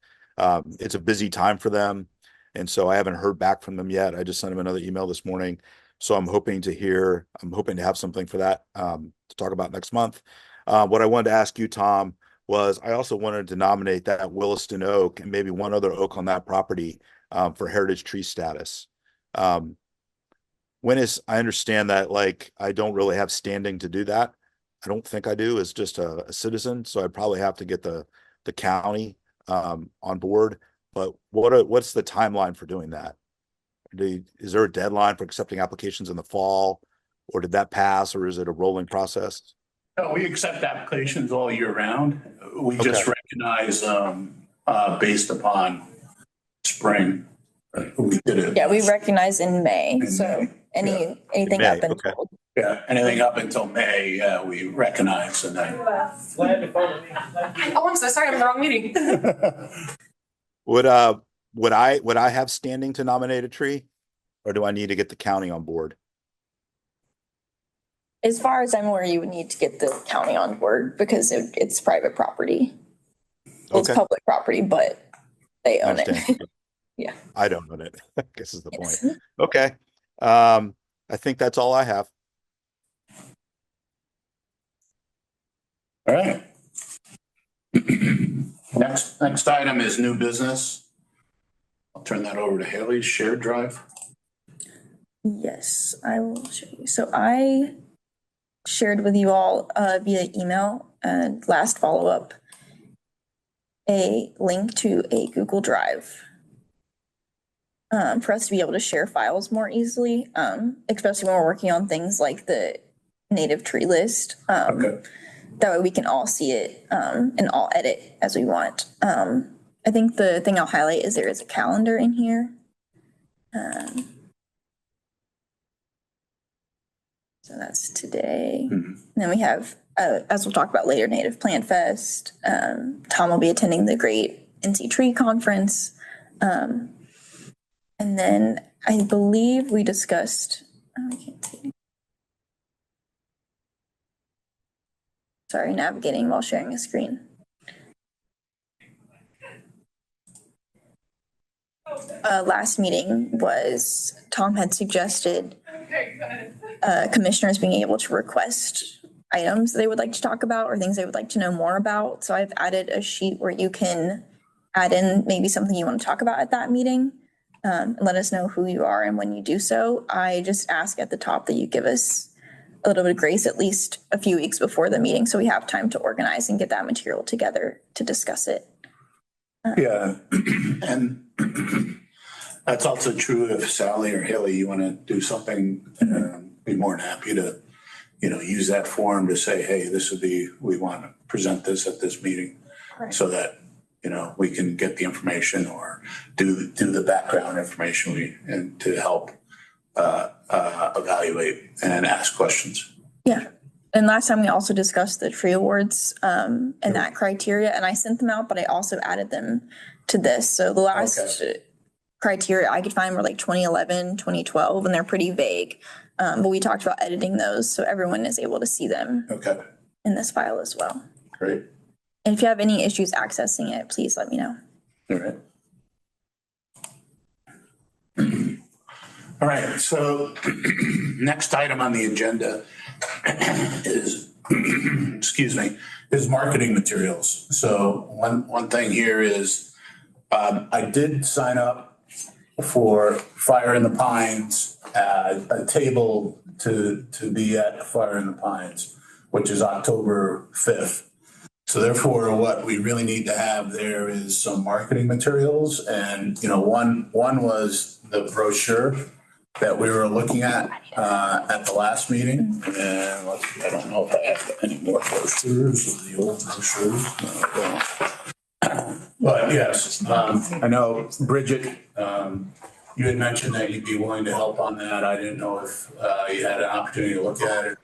It's a busy time for them, and so I haven't heard back from them yet. I just sent them another email this morning, so I'm hoping to have something for that to talk about next month. What I wanted to ask you, Tom, was I also wanted to nominate that Williston oak and maybe one other oak on that property for heritage tree status. I understand that, I don't really have standing to do that. I don't think I do as just a citizen, so I probably have to get the county on board. But what's the timeline for doing that? Is there a deadline for accepting applications in the fall, or did that pass, or is it a rolling process? No, we accept applications all year round. We just recognize based upon spring. We did it. Yeah, we recognize in May. So May. anything May, up until okay. Yeah, anything up until May, we recognize, and then. Oh, I'm so sorry, I'm in the wrong meeting. Would I have standing to nominate a tree, or do I need to get the county on board? As far as I'm aware, you would need to get the county on board because it's private property. Well, it's public property, but they own it. Yeah. I don't own it, I guess is the Yes. point. Okay. I think that's all I have. All right. Next item is new business. I'll turn that over to Haley's shared drive. Yes, I will show you. So I shared with you all via email and last follow-up a link to a Google Drive for us to be able to share files more easily, especially when we're working on things like the native tree list. Okay. That way we can all see it and all edit as we want. I think the thing I'll highlight is there is a calendar in here. So that's today. And then we have, as we'll talk about later, Native Plant Fest. Tom will be attending the Great NC Tree Conference. And then I believe we discussed, I can't see. Sorry, navigating while sharing a screen. Last meeting was, Tom had suggested commissioners being able to request items they would like to talk about or things they would like to know more about. So I've added a sheet where you can add in maybe something you want to talk about at that meeting. And let us know who you are and when you do so. I just ask at the top that you give us a little bit of grace, at least a few weeks before the meeting, so we have time to organize and get that material together to discuss it. Yeah, and that's also true if Sally or Haley, you want to do something, be more than happy to, use that forum to say, hey, we want to present this at this meeting. Right. So that, we can get the information or do the background information and to help evaluate and ask questions. Yeah. And last time we also discussed the tree awards and that criteria, and I sent them out, but I also added them to this. So the last criteria I could find were like 2011, 2012, and they're pretty vague. But we talked about editing those so everyone is able to see them in this file as well. Great. And if you have any issues accessing it, please let me know. All right. All right, so next item on the agenda is, is marketing materials. So one thing here is, I did sign up for Fire in the Pines, a table to be at Fire in the Pines, which is October 5th. So therefore, what we really need to have there is some marketing materials. And, one was the brochure that we were looking at the last meeting. And I don't know if I have any more brochures of the old brochures. No, I don't. But yes, I know Bridget, you had mentioned that you'd be willing to help on that. I didn't know if you had an opportunity to look at it.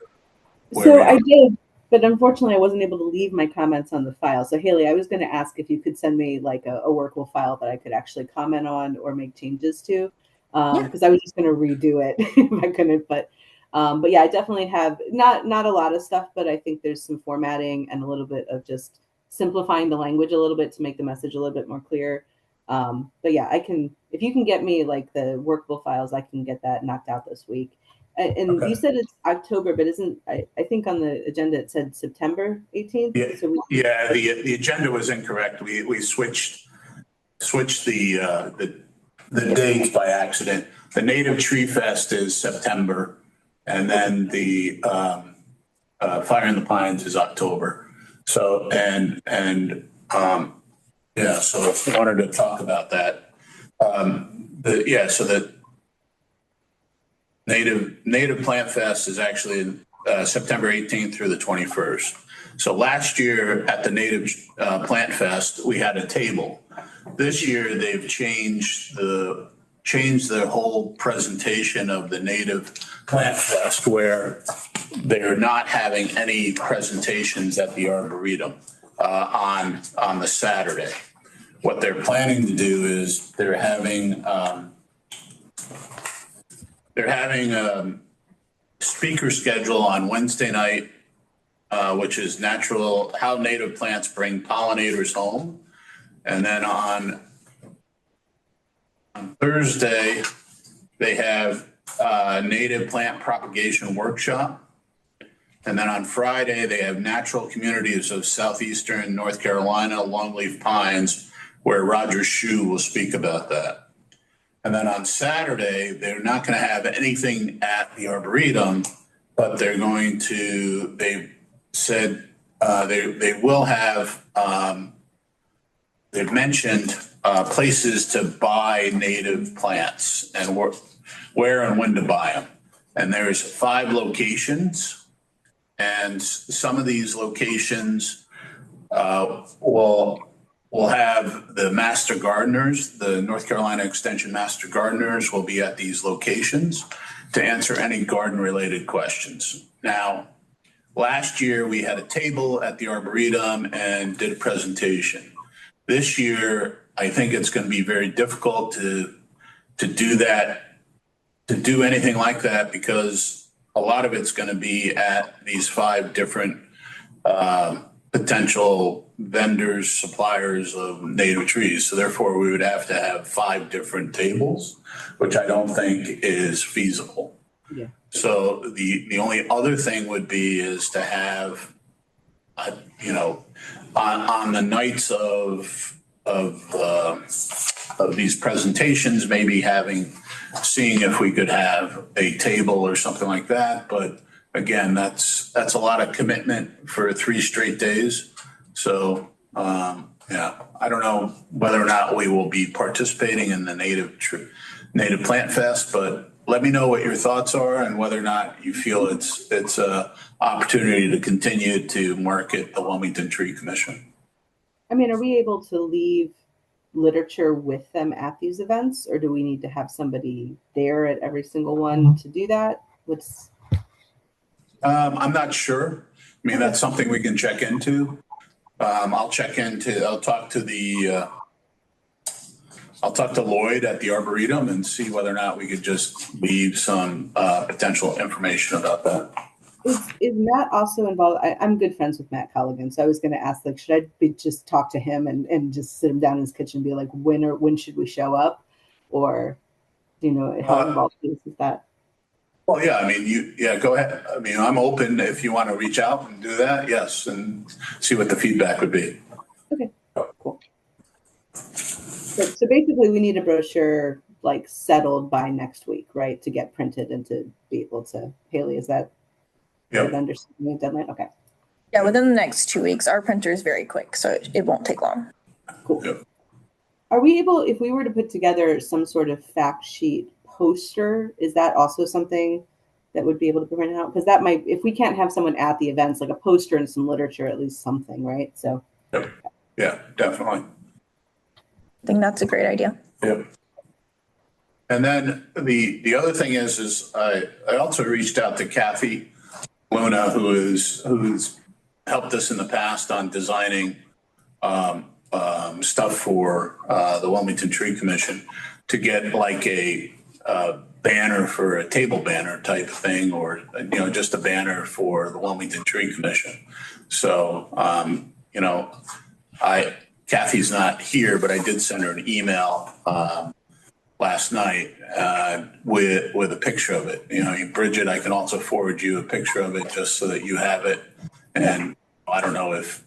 So I did, but unfortunately I wasn't able to leave my comments on the file. So Haley, I was going to ask if you could send me like a workable file that I could actually comment on or make changes to. Because I was just going to redo it if I couldn't, but yeah, I definitely have not a lot of stuff, but I think there's some formatting and a little bit of just simplifying the language a little bit to make the message a little bit more clear. But yeah, if you can get me like the workable files, I can get that knocked out this week. And you said it's October, but I think on the agenda it said September 18th. Yeah, so the agenda was incorrect. We switched the dates by accident. The Native Tree Fest is September, and then the Fire in the Pines is October. So so I wanted to talk about that. So the Native Plant Fest is actually September 18th through the 21st. So last year at the Native Plant Fest, we had a table. This year, they've changed the whole presentation of the Native Plant Fest, where they're not having any presentations at the Arboretum on the Saturday. What they're planning to do is they're having a speaker schedule on Wednesday night, which is how native plants bring pollinators home. And then on Thursday, they have a native plant propagation workshop. And then on Friday, they have natural communities of southeastern North Carolina, longleaf pines, where Roger Shue will speak about that. And then on Saturday, they're not going to have anything at the Arboretum, but they've said they will have, they've mentioned places to buy native plants and where and when to buy them. And there's 5 locations. And some of these locations will have the master gardeners, the North Carolina Extension master gardeners will be at these locations to answer any garden-related questions. Now, last year we had a table at the Arboretum and did a presentation. This year, I think it's going to be very difficult to do that, to do anything like that, because a lot of it's going to be at these 5 different potential vendors, suppliers of native trees. So therefore, we would have to have 5 different tables, which I don't think is feasible. Yeah. So the only other thing would be is to have, on the nights of these presentations, maybe seeing if we could have a table or something like that. But again, that's a lot of commitment for 3 straight days. So Yeah, I don't know whether or not we will be participating in the Native Plant Fest, but let me know what your thoughts are and whether or not you feel it's a opportunity to continue to market the Wilmington Tree Commission. I mean, are we able to leave literature with them at these events, or do we need to have somebody there at every single one to do that? I'm not sure. I mean, that's something we can check into. I'll talk to Lloyd at the Arboretum and see whether or not we could just leave some potential information about that. Is Matt also involved? I'm good friends with Matt Colligan, so I was going to ask, like, should I just talk to him and just sit him down in his kitchen and be like, when should we show up, or do you know how involved he is with that? Well, yeah, I mean, go ahead. I mean, I'm open if you want to reach out and do that. Yes, and see what the feedback would be. Okay, cool. So basically, we need a brochure like settled by next week, right, to get printed and to be able to. Haley, is that? Yep. Understanding the deadline? Okay. Yeah, within the next 2 weeks, our printer is very quick, so it won't take long. Cool. Yep. Are we able, if we were to put together some sort of fact sheet poster, is that also something that would be able to be printed out? Because that might, if we can't have someone at the events, like a poster and some literature, at least something, right? So. Yep. Yeah, definitely. I think that's a great idea. Yep. And then the other thing is I also reached out to Kathy Luna, who's helped us in the past on designing stuff for the Wilmington Tree Commission, to get like a banner for a table banner type thing, or just a banner for the Wilmington Tree Commission. So Kathy's not here, but I did send her an email last night with a picture of it. Bridget, I can also forward you a picture of it just so that you have it. And I don't know if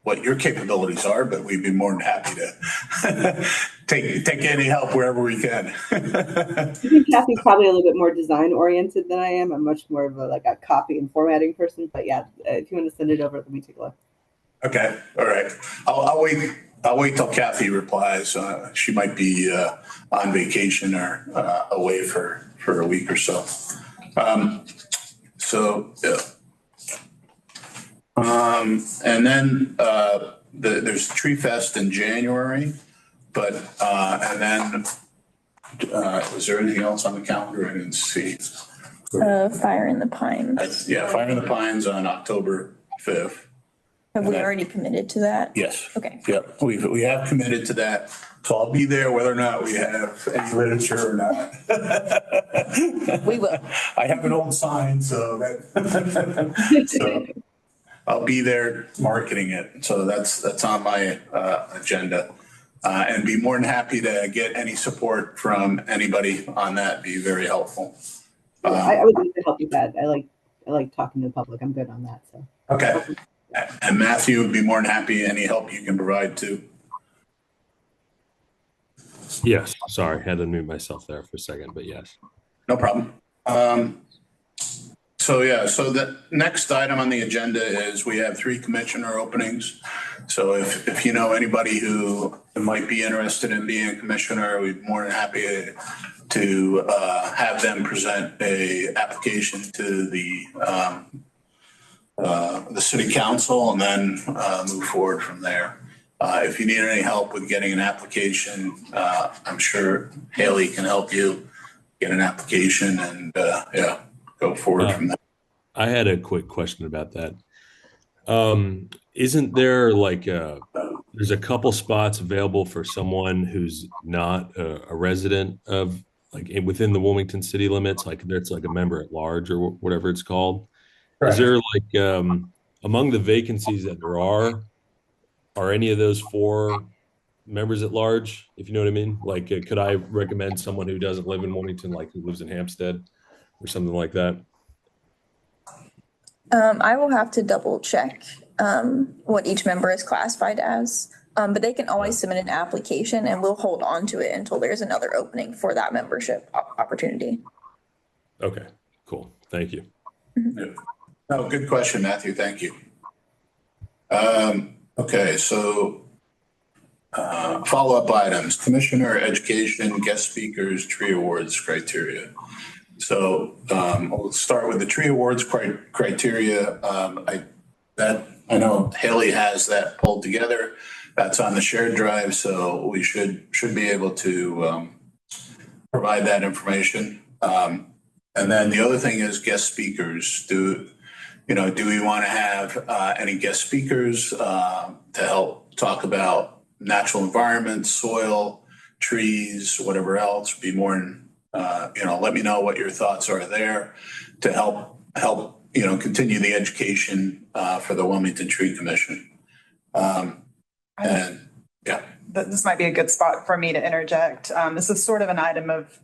what your capabilities are, but we'd be more than happy to take any help wherever we can. I think Kathy's probably a little bit more design oriented than I am. I'm much more of a copy and formatting person. But yeah, if you want to send it over, let me take a look. Okay. All right. I'll wait till Kathy replies. She might be on vacation or away for a week or so. And then there's Tree Fest in January, but and then was there anything else on the calendar? I didn't see. Fire in the Pines. Yeah, Fire in the Pines on October 5th. Have we already committed to that? Yes. Okay. Yep. We have committed to that. So I'll be there whether or not we have any literature or not. We will. I have an old sign, so I'll be there marketing it. So that's on my agenda. And be more than happy to get any support from anybody on that. Be very helpful. I would like to help with that. I like talking to the public. I'm good on that. So. Okay. And Matthew would be more than happy any help you can provide too. Yes, sorry, had to mute myself there for a second, but yes. No problem. So the next item on the agenda is we have 3 commissioner openings. So if you know anybody who might be interested in being a commissioner, we'd be more than happy to have them present a application to the city council and then move forward from there. If you need any help with getting an application, I'm sure Haley can help you get an application and go forward from there. I had a quick question about that. Isn't there there's a couple spots available for someone who's not a resident of within the Wilmington city limits, like that's like a member at large or whatever it's called? Correct. Is there among the vacancies that there are any of those 4 members at large, if you know what I mean? Could I recommend someone who doesn't live in Wilmington, who lives in Hampstead or something like that? I will have to double check what each member is classified as, but they can always submit an application and we'll hold on to it until there's another opening for that membership opportunity. Okay, cool. Thank you. Mm-hmm. Oh, good question, Matthew. Thank you. Okay, so follow-up items, commissioner, education, guest speakers, tree awards criteria. So we'll start with the tree awards criteria. I know Haley has that pulled together. That's on the shared drive, so we should be able to provide that information. And then the other thing is guest speakers. Do we want to have any guest speakers to help talk about natural environment, soil, trees, whatever else? Be more in, let me know what your thoughts are there to help continue the education for the Wilmington Tree Commission. And yeah. This might be a good spot for me to interject. This is sort of an item of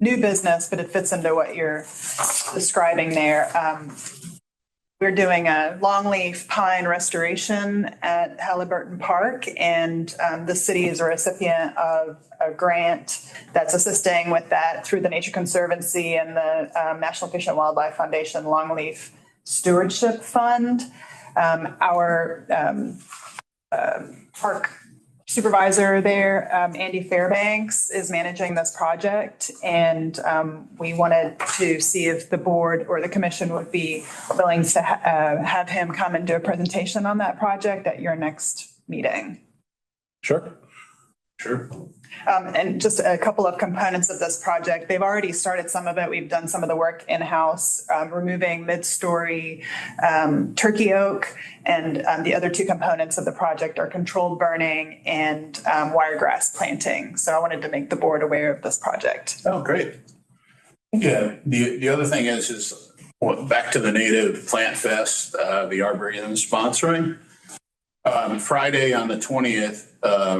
new business, but it fits into what you're describing there. We're doing a longleaf pine restoration at Halliburton Park, and the city is a recipient of a grant that's assisting with that through the Nature Conservancy and the National Fish and Wildlife Foundation Longleaf Stewardship Fund. Our park supervisor there, Andy Fairbanks, is managing this project, and we wanted to see if the board or the commission would be willing to have him come and do a presentation on that project at your next meeting. Sure. And just a couple of components of this project. They've already started some of it. We've done some of the work in-house, removing mid-story turkey oak, and the other two components of the project are controlled burning and wiregrass planting. So I wanted to make the board aware of this project. Oh, great. Yeah, the other thing is back to the Native Plant Fest, the Arboretum sponsoring. Friday on the 20th,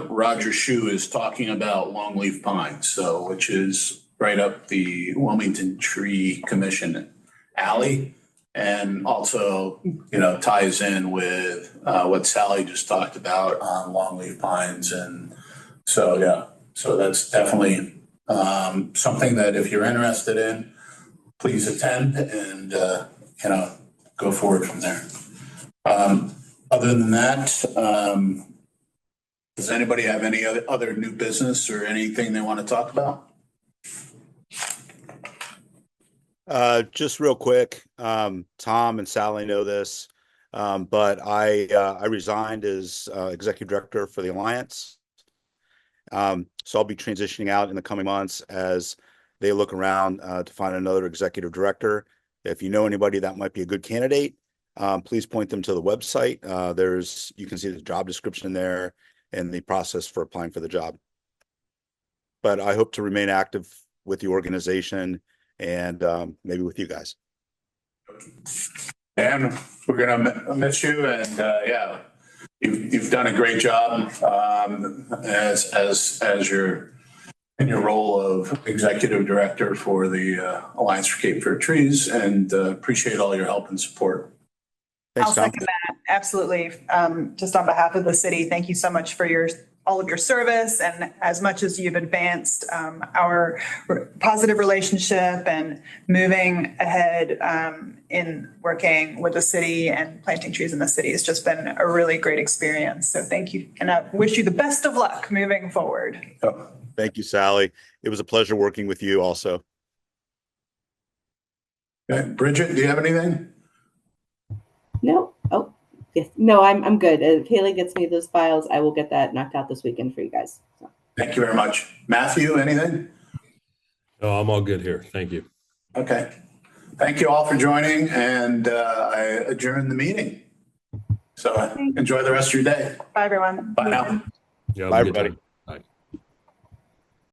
Roger Shue is talking about longleaf pines, which is right up the Wilmington Tree Commission alley, and also, ties in with what Sally just talked about on longleaf pines. And so, yeah, so that's definitely something that if you're interested in, please attend and, go forward from there. Other than that, does anybody have any other new business or anything they want to talk about? Just real quick, Tom and Sally know this, but I resigned as executive director for the Alliance. So I'll be transitioning out in the coming months as they look around to find another executive director. If you know anybody that might be a good candidate, please point them to the website. You can see the job description there and the process for applying for the job. But I hope to remain active with the organization and maybe with you guys. Dan, we're gonna miss you, and yeah, you've done a great job as you're in your role of executive director for the Alliance for Cape Fear Trees, and appreciate all your help and support. Thanks, I'll Tom. second that. Absolutely. Just on behalf of the city, thank you so much for all of your service, and as much as you've advanced our positive relationship and moving ahead in working with the city and planting trees in the city. It's just been a really great experience. So thank you. And I wish you the best of luck moving forward. Oh, Thank you, Sally. It was a pleasure working with you also. okay. Bridget, do you have anything? No. Oh, yes. No, I'm good. If Haley gets me those files, I will get that knocked out this weekend for you guys. So. Thank you very much. Matthew, anything? No, I'm all good here. Thank you. Okay. Thank you all for joining, and I adjourn the meeting. So enjoy the rest of your day. Bye, everyone. Bye now. Yeah, Bye, have a good everybody. time.